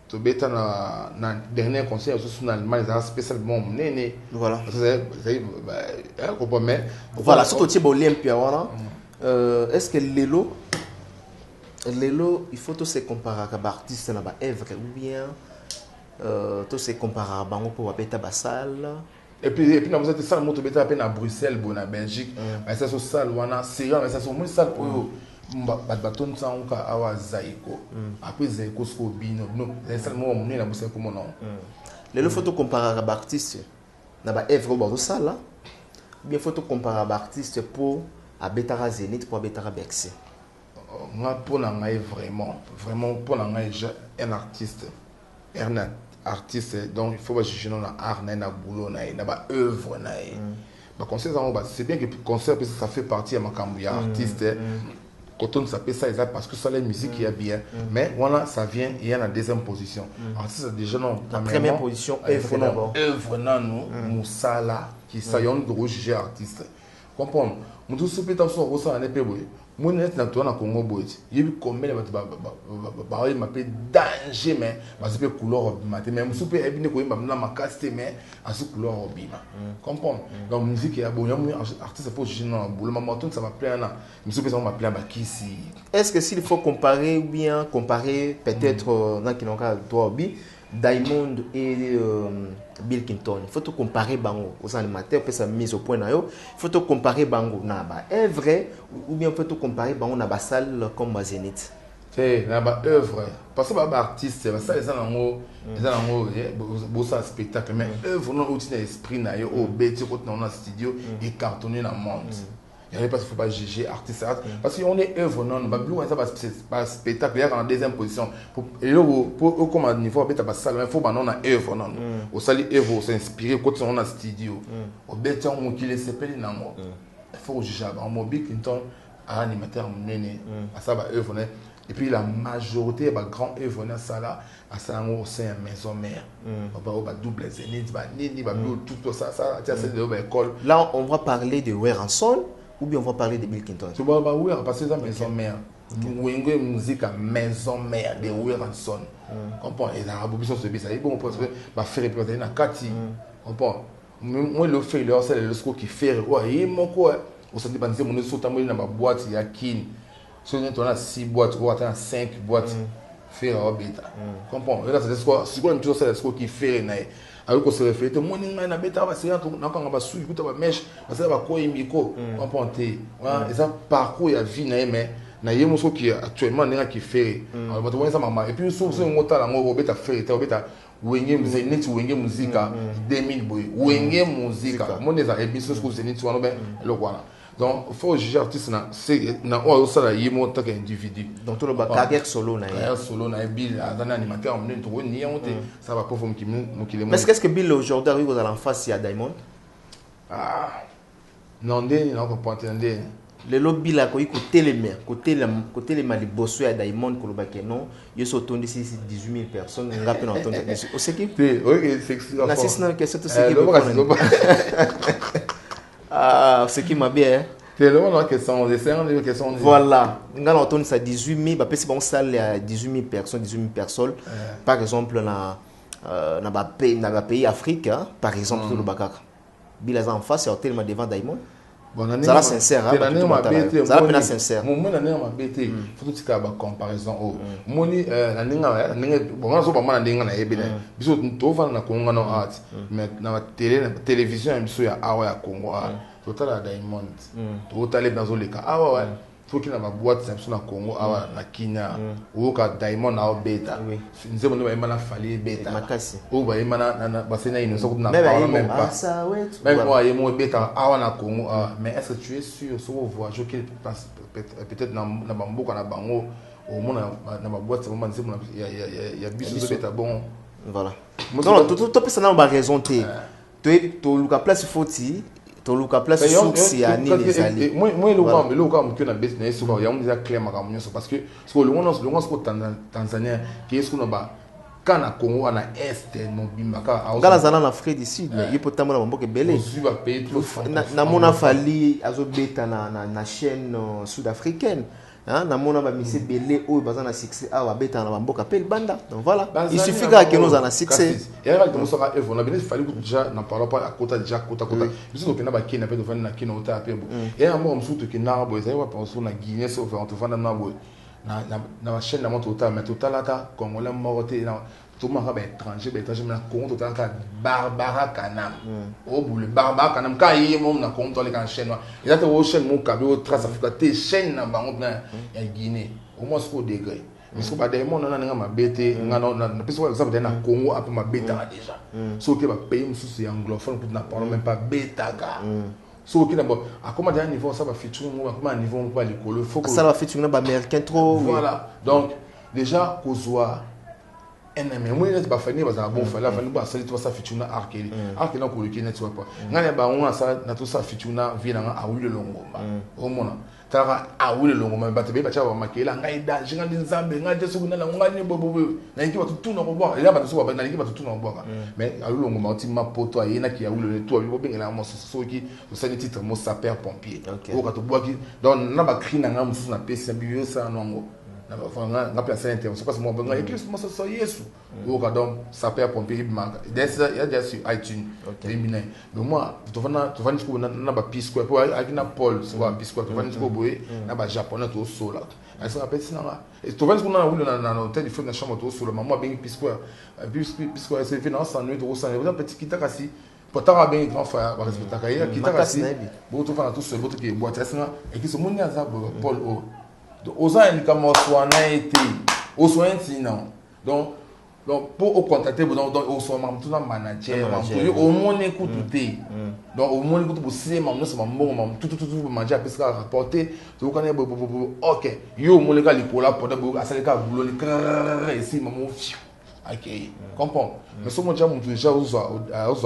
S1: to beta na dernier concert aussi en Allemagne ça spécialement néné
S2: voilà
S1: c'est mais
S2: voilà surtout type Olympia voilà est-ce que Lelo, il faut tout se comparer à l'artiste dans l'œuvre ou bien tout se comparer à Bango pour beta basal.
S1: Et puis nous avons ça moto beta à Bruxelles, bon à Belgique, mais ça sur salle wana c'est mais ça sur moins salle pour baton ça on ka awa zaiko. Après zaiko ce bino non, c'est seulement on est la Bruxelles comme non.
S2: Lelo faut tout comparer à l'artiste dans l'œuvre ou salle. Bien faut tout comparer à l'artiste pour à Betara Zénith pour Betara Bexé.
S1: Pour vraiment pour un artiste donc il faut pas juger dans l'art na boulot na ba œuvre na ba concert c'est bien que concert ça fait partie de ma cambuya artiste quand on s'appelle ça parce que ça la musique il y a bien mais voilà ça vient il y a la deuxième position artiste déjà non
S2: la première position œuvre d'abord
S1: œuvre na nous musala qui sayon de juger artiste comprendre nous tous peut dans son ressort en épée mon net na toi na Congo boy yebi combien ba il m'appelle danger mais parce que couleur matin même soupe et bien ko na makaste mais à ce couleur obima comprendre donc musique ya bon artiste pour juger non boulot maman tout ça va plaire na soupe ça va plaire ba kisi
S2: est-ce que s'il faut comparer ou bien comparer peut-être dans qui n'ont pas toi obi Diamond et Bill Clinton. Il faut tout comparer Bango aux animateurs, puis ça mise au point là. Il faut tout comparer Bango naba œuvre ou bien il faut tout comparer Bango naba salle comme Zénith.
S1: C'est naba œuvre parce que bah artiste ça les ango ça spectacle mais œuvre non outil d'esprit na yo au bête côté dans un studio et cartonné dans le monde. Il n'y a pas qu'il faut pas juger artiste parce qu'on est œuvre non Babylon ça pas spectacle il y a en deuxième position et là pour comme niveau bête pas salle il faut pas non na œuvre non au sali œuvre s'inspirer quand on a studio au bête on qui les s'appelle nango il faut juger en mobile Clinton animateur mené à ça ba œuvre et puis la majorité ba grand œuvre na ça là à ça en sein maison mère ba double Zénith ba nini ba tout ça c'est de l'école
S2: là on va parler de Weranson ou bien on va parler de Bill Clinton.
S1: Tu vois, oui, parce que c'est une maison mère. Wingo musique à maison mère de Weranson. Comprends? Et la bobisson se bise. Bon, parce que va faire représenter na Kati. Comprends? Moi le fait là c'est le score qui fait ouais, il mon quoi. On s'est dit ben c'est mon sautant dans ma boîte il y a kin. Si on a 6 boîtes ou attends 5 boîtes faire au bêta. Comprends? Là c'est le score, c'est quoi une chose c'est le score qui fait na alors qu'on se réfère moi ninga na beta ba c'est na kanga ba suyi kuta ba mesh ba ça ba ko imiko comprendre et ça parcours ya vie na mais na ye moso qui actuellement n'est qui fait bato bonisa mama et puis so ngota la ngo beta fait ta beta wenge mzeneti wenge muzika 2000 boy wenge muzika moneza e biso ko zeneti wana ben le voilà donc faut juger artiste na c'est na o ça la yimo ta que individu
S2: donc tout le carrière solo na
S1: Bill azana animateur on est trop ni honte ça va pas former qui mo qui le
S2: mais qu'est-ce que Bill aujourd'hui arrive à l'enfance il y a Diamond
S1: non ndeni na ko pointende
S2: le lobby là côté les maliboso ya Diamond kolobake non yo so tondi 18 000 personnes ngapi na tondi o c'est qui na c'est que c'est ce qui m'a bien
S1: c'est le moment que sont des questions
S2: voilà ngala tondi ça 18 000 ba pesi bon salle à 18 000 personnes par exemple na ba pays Afrique par exemple le Bakar Bilaza en face c'est tellement devant Diamond. Ça là sincère ça là sincère
S1: mon na ma bête faut tout ka ba comparaison o moni na ninga bon so ba mana ndinga na yebele biso to fa na kongo na art mais na télévision biso ya awa ya Congo total Diamond total dans le cas ouais faut qu'il na ba boîte ça na Congo awa na Kenya o ka Diamond na beta nze mo ba mana fali beta
S2: makasi
S1: o ba mana na ba sena ino so na parle même pas même moi et mon beta awa na Congo mais est-ce que tu es sûr sur voir je peut-être na bamboka na bango au monde na ba boîte ça nze mo ya biso beta bon
S2: voilà non tout peut ça na ba raison to luka place foti to luka place source ya nini ezali
S1: moi le comme que na business so ya on déjà clair makamu nyoso parce que so le on ko Tanzania qui est ce qu'on ba kana Congo ana est no bimbaka
S2: ngala zana na Afrique du Sud mais il peut tamona mboke belé na mona fali azobeta na chaîne sud-africaine na mona ba mise belé o bazana succès awa beta na mboka pel banda donc voilà il suffit que nous en a succès
S1: et là comme ça on a bien fallu déjà na parle pas à côté déjà côté biso que na ba kina pe de na kina ota pe bo et un moment surtout que na bo ça va penser na Guinée sauf on te fanda na bo na chaîne na moto ota mais total ata congolais moroté na tout le monde est étranger mais na Congo total ka Barbara Kanam au bout le Barbara Kanam ka yi mom na Congo to les kan chaîne il a te au chaîne mon kabio trace Afrique te chaîne na bango na Guinée au moins ce degré mais ce pas des monde na nga mabete nga na peso exemple na Congo après mabeta déjà so que ba pays mususu anglophone pour na parle même pas beta ka so qui d'abord à comment d'un niveau ça va featuring moi comment niveau on va l'école faut que
S2: ça va featuring ba américain trop
S1: voilà donc déjà kozwa mais moi il pas fini parce que bon fallait fallait pas ça tu vas ça featuring arkeli na ko le kinet tu vois pas ngane ba on ça na tout ça featuring vina a oui le longomba au mona tara a oui le longomba ba te ba cha ba makela ngai da jinga nzambe ngai te sukuna la ngani bobo na iki watu tu na ko boka ila ba tu ba na iki watu tu na ko boka mais a oui longomba ti ma poto ayena ki a oui le to bi bengela mo so ki so ça titre mo sapeur pompier o ka to boki donc na ba cri na ngam na pesa bio ça nongo na place intervention parce que moi ben éclipse moi ça yesu o ka donc sapeur pompier manque il y a déjà sur iTunes terminé mais moi tu vas na ba pisco pour avec na Paul soit pisco tu vas ni ko boye na ba japonais to sola ça appelle ça et tu vas ni ko na wulu na hôtel il faut na chambre to sola moi ben pisco c'est finance en nuit to ça vous petit kitakasi potara bien grand frère ba respecter kaya kitakasi bo to fa na to seul bo to ki boîte ça et qui se moni azab Paul o aux ans il comme soit n'a été au soin sinon donc pour au contacter donc au soin même tout dans manager au moins écoute tout donc au moins écoute pour si même nous bon tout manger parce que rapporter tu connais OK yo mon les gars les pour là pour d'abord ça les gars boulot les ici maman OK comprends mais ce mon déjà aux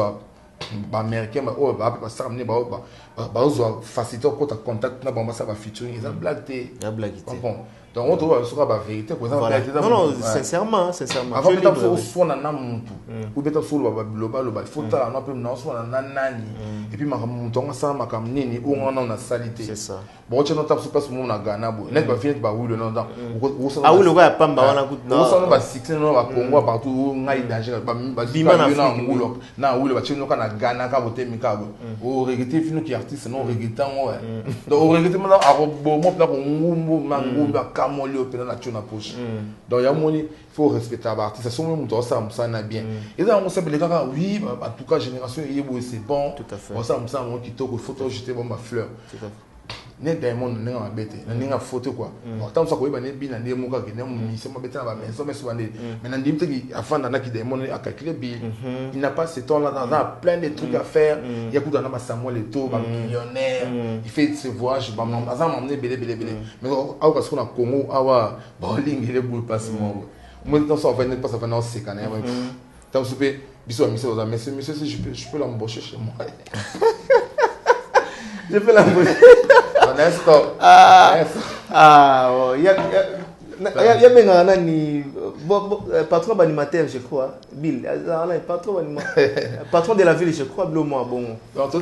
S1: ba américain ba ça amener ba faciliter contact na ba ça va featuring ça blague comprends donc on trouve sur la vérité quoi ça
S2: non sincèrement
S1: avant peut-être soit na muntu ou peut-être sur le global il faut ta na peut na soit na nani et puis muntu on ça makam nini ou on a salité
S2: c'est ça
S1: bon tu n'as pas super mon na Ghana bo net ba finit ba wulu non dans
S2: ah oui le gars pamba wana good
S1: non ça ba 16 non ba Congo partout ngai danger ba bima na ngulo na wulu ba chino kana Ghana ka bote mikabo o regretter finu ki artiste non regrettant ouais donc o regretter maintenant a bon mo pla ko ngumbu mangu ba kamoli au pena na tuna poche donc ya moni faut respecter l'artiste son même to ça na bien et ça on sait les gars oui en tout cas génération yebo c'est bon
S2: tout à fait
S1: on ça on kitoko photo jeter bon ma fleur ne Diamond n'enga mabete n'enga photo quoi tant ça ko ba ne bi na ne muka ke ne mu se mabete na ba mais so mais souvent mais na ndimte ki afanda na ki Diamond a calculé bi il n'a pas ce temps là dans plein de trucs à faire il y a coup dans ma Samuel Eto'o ba millionnaire il fait ses voyages ba ça m'emmener belé mais au parce qu'on a Congo awa bowling il est boule passe moi dans ça on va ne pas ça va non c'est quand même tant souper bisous à monsieur si je peux l'embaucher chez moi je peux l'embaucher Honesto
S2: il y a même un ani patron animateur je crois Bill patron de la ville je crois Bleu moi bon
S1: tout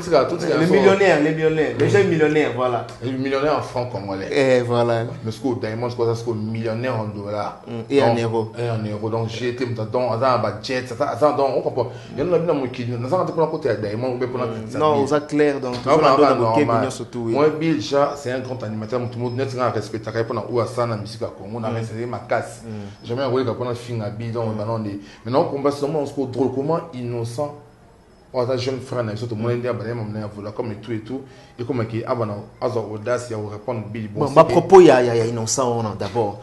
S2: les millionnaires les gens millionnaires voilà
S1: les millionnaires en francs congolais
S2: voilà
S1: mais ce que Diamond je crois ça c'est millionnaire en dollars
S2: et en euros
S1: donc j'ai été dans un jet ça donc on comprend il y en a bien qui nous ça pour côté Diamond
S2: non ça clair donc
S1: moi Bill c'est un grand animateur tout le monde net respecte répondre ou à ça na musique à Congo on a resté ma casse jamais envoyé quand on a fini à bidon maintenant combat seulement on se trouve drôle comment innocent on a jeune frère na surtout moi ndia ba même na vola comme et tout et comme qui abana azo audace ya répondre Bill
S2: bon ma propos il y a innocent on d'abord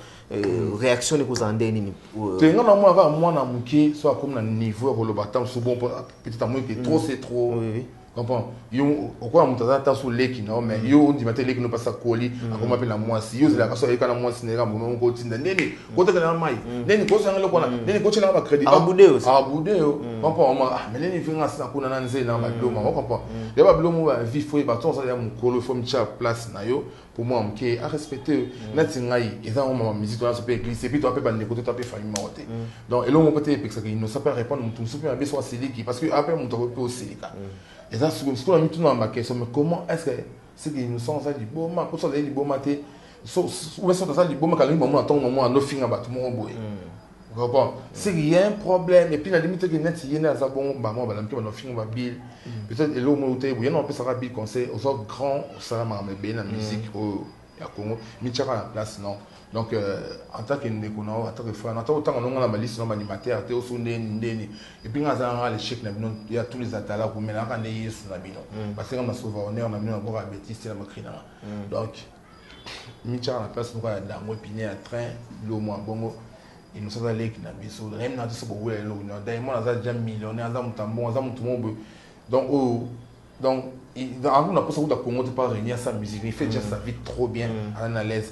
S2: réaction de vous en deni
S1: tu nga na moi va moi na muki soit comme na niveau pour le battant sous bon petit amour qui trop c'est trop comprends yo okwa mutaza ta so leki na mais yo on dit matin leki no passa koli akoma pe la mwasi yo zela kaso ekana mwasi nera mo ngo tinda neni ko te kana mai neni ko sanga lokona neni ko chela ba credit
S2: abude
S1: yo comprends mais neni finga sa kuna na nze na ba bloma on comprend ya ba blomo ba vie fo ba ton ça ya mukolo fo mcha place na yo pour moi mke a respecter na tingai eza on ma musique na so pe église et puis toi pe ba négoter toi pe famille maote donc et là mon côté parce qu'il ne sait pas répondre tout super bien soit siliki parce que après mon to pe au silika. Et ça, ce qu'on a mis tout dans ma question, mais comment est-ce que c'est qu'ils nous sont ça du beau ma, pour ça les beaux matés, où est-ce que ça du beau ma quand ils m'ont attend moment à nos fins à battre mon boy. Vous comprenez? C'est qu'il y a un problème et puis la limite que net il y a ça bon bah moi bah l'impression nos fins va bill. Peut-être et l'homme où tu es, il y a un peu ça bill conseil aux autres grands ça m'a bien la musique au Congo, mais tu as la place non. Donc en tant que Nekono, en tant que frère, en tant que on a ma liste non animateur, tu es aussi ndeni et puis on a les chèques il y a tous les atala pour mener à des sur la bino parce que on a souvent on a mis encore à bêtise c'est la macrina. Donc Micha la place nous va dans moi piné à train le mois bongo et nous sommes allés qui na biso même na tout beau le no Diamond a déjà millionnaire za mutambo za mutumbo donc on a pas ça de Congo tu pas réunir sa musique il fait déjà sa vie trop bien à l'aise.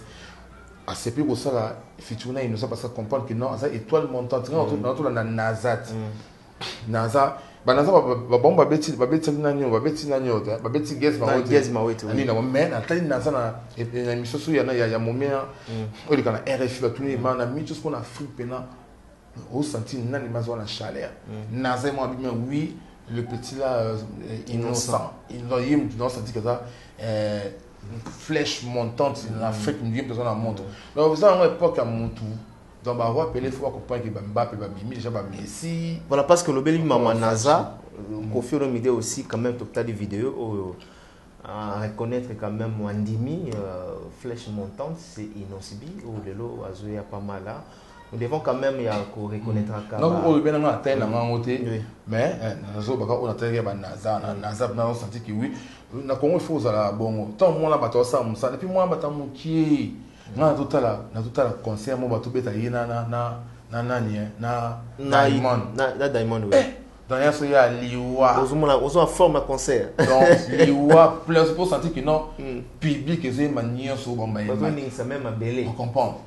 S1: C'est plus pour ça là effectivement il nous a pas ça comprendre que non ça étoile montante dans tout la NASA NASA NASA va bomba beti nanyo ba beti guest ma wote ani na mais na tali NASA na misoso ya momia oli kana RFI va tourner na mi tout ce qu'on a fripe na au senti nani mazo na chaleur NASA moi bien oui le petit là innocent il a senti que ça flèche montante in Afrique nous vient besoin la montre donc vous avez une époque à montou donc bah rappeler faut comprendre que Mbappé va Bimi déjà ba Messi
S2: voilà parce que le bel maman NASA Kofi Olomide aussi quand même tout tas de vidéos à reconnaître quand même Wandimi flèche montante c'est Inosibi ou le lot azoya pas mal là nous devons quand même reconnaître à
S1: non on bien na atteindre la monté mais nazo baka on atteindre ba NASA na senti que oui na Congo faut ça bon tant moi là bato ça musa et puis moi bata muki na totala concert mo bato beta yina na
S2: Diamond oui
S1: dans ya so ya liwa
S2: ozo en forme concert
S1: donc liwa plus pour sentir que non public est manière so bon ba
S2: ça même belé
S1: on comprend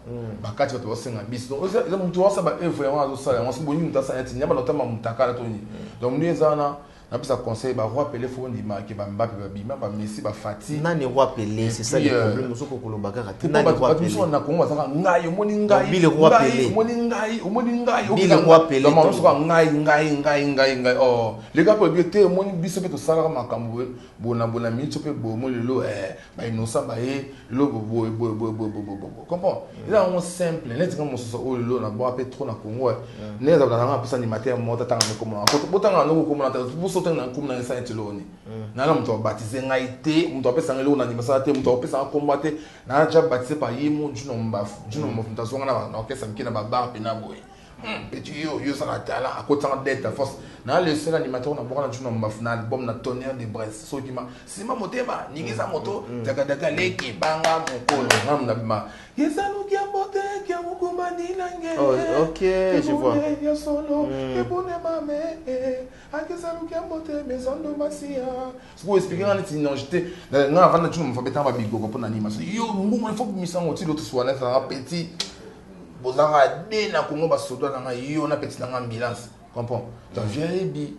S1: ba kati bato senga bis donc ça mutu ça ba vraiment azo ça on se boni muta ça eti nyama notama mutaka to ni donc nous ezana na bisa conseil ba roi Pelé faut ndima ke ba Mbappé ba Bima ba Messi ba Fati
S2: nani roi Pelé c'est ça le problème soko kolobaka rati
S1: nani roi Pelé on na Congo ça ngai moni ngai
S2: Bill roi Pelé
S1: moni ngai
S2: Bill roi Pelé
S1: donc on soko ngai oh les gars pour bien moni biso pe to sala makambo bona mi to pe bo mo lelo ba innocent ba lo bo comprends là on simple net comme ça o lelo na bo pe trop na Congo ne za na pesa ni matin mota tanga comme na ko botanga no comme na na kumna nsa etiloni na la mtu baptisé ngaite mtu apesa ngelo na nimasa te mtu apesa combattre na ja baptisé par yimo juno mbafu juno mfu mtazonga na okesa mkina baba pe na boy petit yo ça la talent à côté en dette à force na le seul animateur na bora na tuna mafna album na tonnerre de Brest so qui ma c'est ma motema ningiza moto daga leki banga mokolo ngam ma yesalu kia mote kia mukuma nilange
S2: OK, je vois.
S1: Ya solo et bonne mame akesalu kia mote maison de masia pour expliquer en est non j'étais na avant na tuna mfabeta ba bigo pour animation yo ngumu il faut misango ti l'autre soit na petit bozanga de na Congo basodo na yo na petit na ambulance comprends ta vieille bi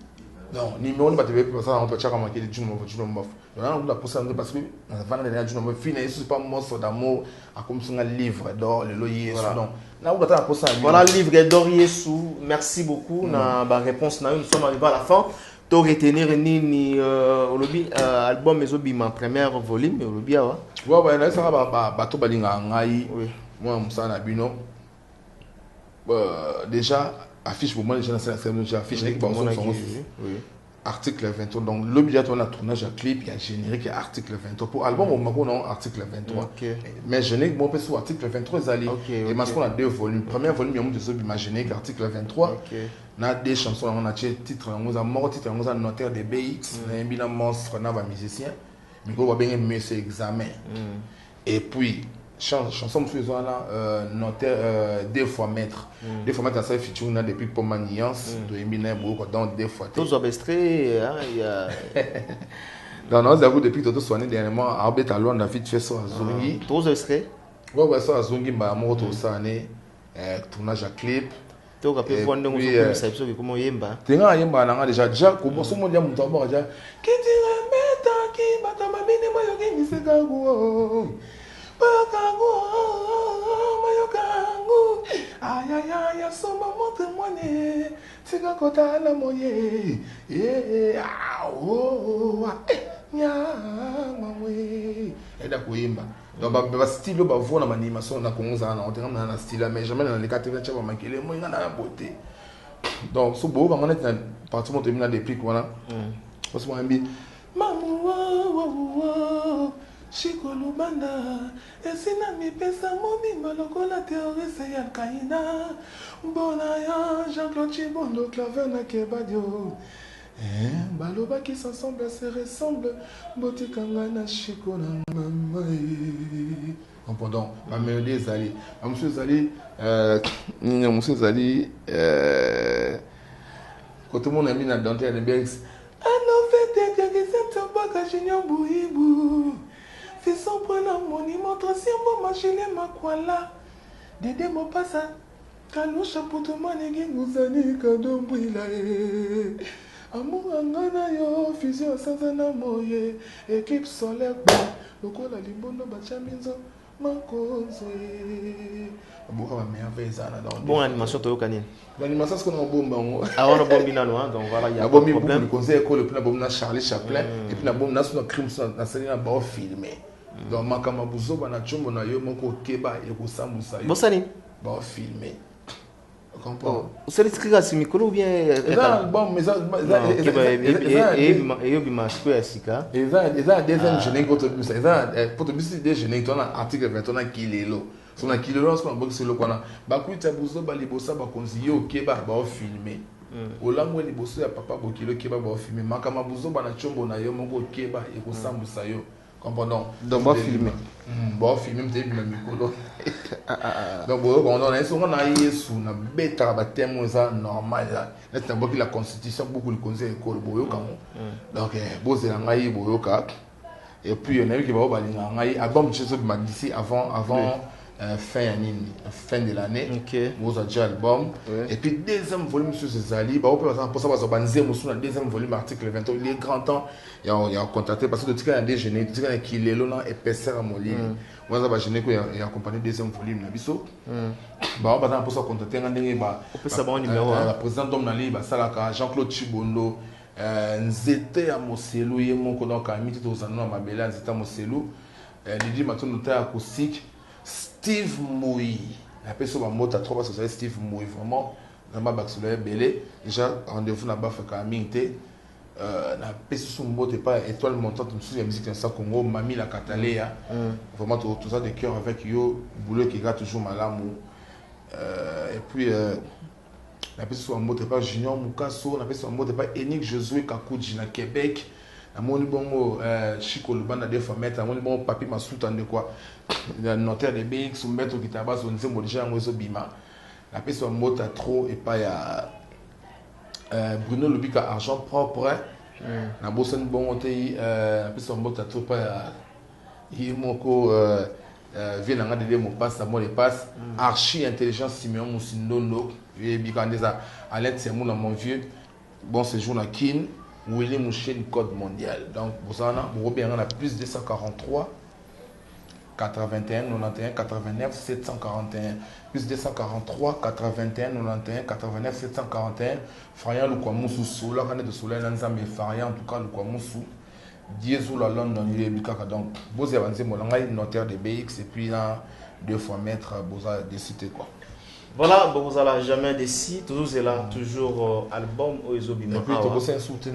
S1: non numéro ne pas te faire ça on peut checker marquer du nom donc on a posé parce que na vana de du nom fini c'est pas morceau d'amour à comme sur un livre d'or le loyer donc na on a posé
S2: voilà livre d'or Yesu merci beaucoup na ba réponse na nous sommes arrivés à la fin to retenir ni olobi album ezobima premier volume olobi awa
S1: ouais là ça va bato balinga ngai moi musana bino déjà affiche pour moi les gens c'est affiche avec bon article 23 donc l'obligatoire on a tournage à clip il y a générique il y a article 23 pour album au Maroc non article 23 mais générique moi sur article 23 allez et parce qu'on a deux volumes premier volume il y a des autres générique article 23 on a des chansons on a titre on a mort titre on a notaire des BX on a un bilan monstre on a musicien mais on va bien aimer ces examens et puis chanson faisant là notaire deux fois maître ça fait featuring là depuis pour maniance de Eminem beaucoup donc deux fois
S2: tous orchestrés il y a
S1: non non j'avoue depuis tout soigné dernièrement Arbet à Londres a fait ça à Zungi
S2: tous orchestrés
S1: ouais ça à Zungi bah moi tout ça année tournage à clip
S2: to ka pe bonde ngozo ça episode comment yemba
S1: tenga yemba na déjà ko so mo dia muto ba ja kitira meta ki bata mabini moyo ki misekago Pakago, mayokango, ayaya, soma mote mwane, tika kota la moye, nyamwe, eda kuimba. Donc ba style ba voix na animation na konza na on tengana na style mais jamais dans les catégories tchaba makele mo ngana na beauté. Donc so bo ba ngana na partout mo termina des pics voilà. Parce que moi mbi mamu Shikolo banda, esina mi pesa mobimba lokola terroriste ya kaina. Bona ya Jean-Claude Chibondo claver na kebadio. Baloba qui s'ensemble se ressemble. Botikanga na shiko na mama. Pardon, ma mélodie Zali. Monsieur Zali, quand tout le monde a mis la dentelle de Berks. Alors faites que c'est un bac à Junior Bouibou. Fais son point la monument, troisième bon machine ma koala. Dédé mon passa. Kalou chapeau de moi négé nous années cadeau brilla. Amour angana yo, fusion sazana moye. Équipe solaire bon. Loko la limbono bachaminzo. Makonze.
S2: Bon animation to kanine.
S1: L'animation c'est qu'on a bombe bango.
S2: Ah on a bombe na loin donc voilà il y a
S1: pas de problème. Le conseil école le bombe na Charlie Chaplin et puis na bombe na sur crime na série na ba filmer. Donc makama buzo bana chombo na yo moko keba et ko sambusa yo.
S2: Bosani
S1: ba filmer. Comprends.
S2: Vous savez écrire sur micro ou bien
S1: bon mais ça
S2: et yo bima square sika.
S1: Et ça deuxième générique autobus ça autobus des générique on a article 21 kilelo. Son a kilelo on boxe le kwana. Ba kuita buzo ba libosa ba konzi yo keba ba filmer. Olamwe liboso ya papa bokilo keba ba filmer makama buzo bana chombo na yo moko keba e ko sambusa yo. Comprenons.
S2: Donc va filmer.
S1: Bon filmer m'te bien mikolo. Donc bon on a un on a yesu na beta ba thème ça normal là. Là c'est beaucoup la constitution beaucoup le conseil école boyoka. Donc bozela ngai boyoka. Et puis on a vu que ba balinga ngai album cheso bi d'ici avant fin de l'année.
S2: OK.
S1: Vous avez déjà album et puis deuxième volume sur Zali ba pour ça va banzer mo sur deuxième volume article 23 il est grand temps il y a contacté parce que tu as des jeunes tu as qui les là épaisseur à molli moi ça va gêner que il y a accompagné deuxième volume na biso ba on va pour ça contacter ngandenge ba
S2: on peut savoir numéro
S1: la présidente Domnali ba salaka Jean-Claude Chibondo nzete ya Moselu ye moko donc amiti to zanona mabela nzete ya Moselu Lydie Matono ta acoustique Steve Moui la personne va monter à 3 parce que c'est Steve Moui vraiment vraiment baxoulé belé déjà rendez-vous là-bas fait caminte la personne monte pas étoile montante sur la musique ça Congo Mami la Cataléa vraiment tout ça de cœur avec yo boulot qui gars toujours malamu et puis na pesi so mbote pa Junior Mukaso na pesi so mbote pa Enik Josué Kakuji na Québec na moni bongo Chico Lubanda de Famette na moni bongo Papi Masuta de quoi notaire de BX Umbeto Kitaba so nzembo déjà ngozo bima na pesi so mbote trop et pas ya Bruno Lubika argent propre na bosen bongo te na pesi so mbote trop pas ya Yimoko vient en de mon passe à moi les passes archi intelligence Simeon Musindondo et bikandeza à l'aide c'est mon vieux bon séjour na Kin Willy Mouchen code mondial donc vous en a plus de 243 81 91 89 741 plus 243 81 91 89 741 Farian Lukwamusu Sola Kane de Soleil Nanzambe Farian en tout cas Lukwamusu Diezou la London il est bikaka donc vous avancez mon langage notaire de BX et puis là 2 fois maître Boza décidé quoi.
S2: Voilà, bon, vous allez jamais décidé toujours c'est là toujours album Oizobima.
S1: Et puis tu bosses un soutien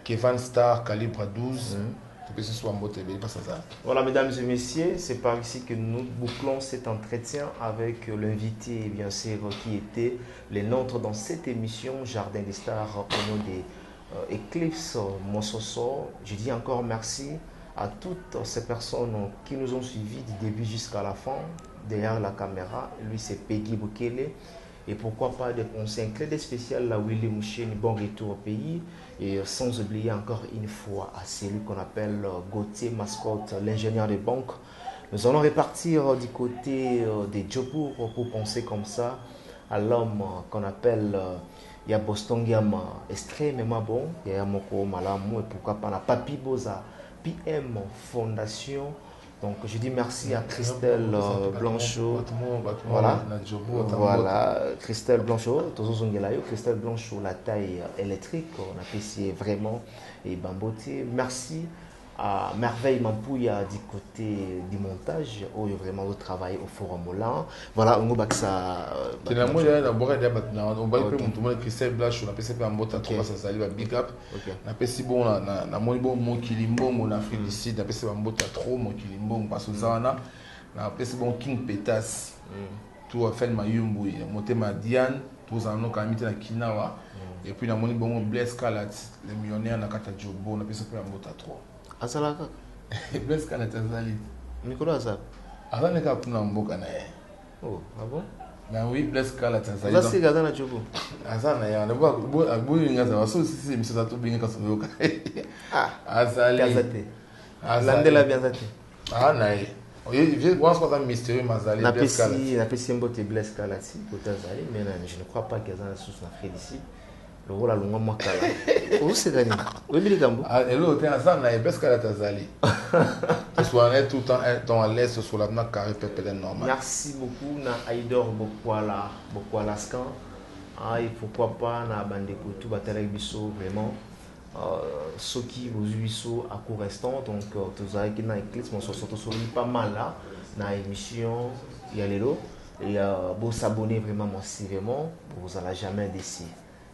S1: Kevin Star calibre 12. Tu peux se soit moté pas ça.
S2: Voilà mesdames et messieurs, c'est par ici que nous bouclons cet entretien avec l'invité bien sûr qui était les nôtres dans cette émission Jardin des Stars au nom des Eclipse Mososo. Je dis encore merci à toutes ces personnes qui nous ont suivis du début jusqu'à la fin derrière la caméra. Lui c'est Peggy Bokele et pourquoi pas des conseils clés spéciales à Willy Mouchen, bon retour au pays et sans oublier encore une fois à celui qu'on appelle Gauthier Mascotte, l'ingénieur de banque. Nous allons repartir du côté des Djobour pour penser comme ça à l'homme qu'on appelle il y a Boston Gam extrêmement bon, il y a Moko Malamu et pourquoi pas la Papi Boza PM Fondation. Donc je dis merci à Christelle Blanchot. Voilà, Christelle Blanchot, Christelle Blanchot, la taille électrique, on apprécie vraiment et Bamboté. Merci à Merveille Mampouya du côté du montage où il y a vraiment le travail au Forum Moulin. Voilà, on va ça.
S1: C'est la moitié d'abord on va plus mon Christelle Blanchot, on a passé par Mbota trois ça salut big up. On a passé bon na moi bon mon Kilimbo mon Afrique du Sud, on a passé par Mbota trop mon Kilimbo parce que ça on a passé bon King Petas. Tout a fait Mayumbu, monté ma Diane, tous en ont camité na Kinawa et puis na moni bon Blaise Kalat, le millionnaire na Kata Jobo, on a passé par Mbota 3.
S2: Asalaka.
S1: Blaise Kalat azali.
S2: Nicolas Azab.
S1: Azali ka kuna mboka na ye.
S2: Oh, ah bon?
S1: Na oui, Blaise Kalat azali.
S2: Azali gaza na Jobo.
S1: Azana ya, na bo ngaza waso sisi misasa to binga kasoyoka.
S2: Ah,
S1: azali.
S2: Gazate. Landela biazate.
S1: Ah na ye. Oye, viens voir ce qu'on a mystérieux Mazali Blaise Kalat.
S2: Na pesi mbote Blaise Kalat si Azali, mais je ne crois pas qu'il y a sous na Félicie. Le rôle à l'ongwa makala. Où c'est gagné? Où est-ce que
S1: ah, et l'autre, Azana et Blaise Kalat azali. Tu sois tout le temps dans l'est sur la carré pépé normal.
S2: Merci beaucoup na Aïdor Bokwala Scan. Ah, et pourquoi pas na bande tout bataille biso vraiment. Ceux qui vous biso à court restant donc tous avec na Eclipse mon surtout pas mal là na émission il y a les lots et vous s'abonner vraiment massivement vous allez jamais décider.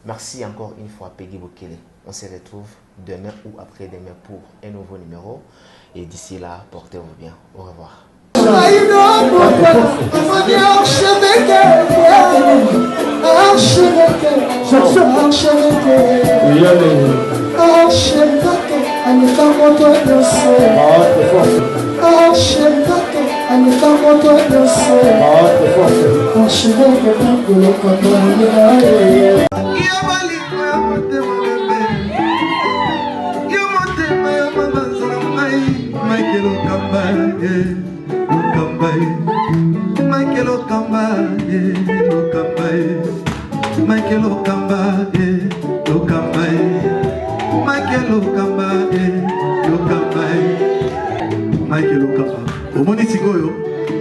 S2: Merci encore une fois Peggy Bokele. On se retrouve demain ou après-demain pour un nouveau numéro. Et d'ici là, portez-vous bien. Au revoir.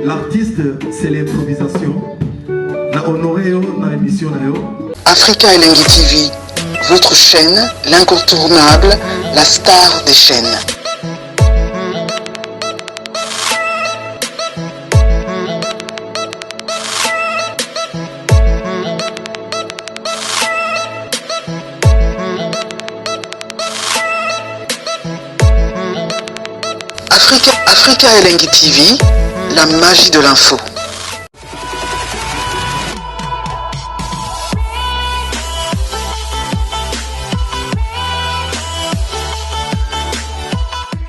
S4: L'artiste, c'est l'improvisation. Na honoré dans l'émission.
S5: Africa Elengi TV, votre chaîne, l'incontournable, la star des chaînes. Africa Elengi TV, la magie de l'info.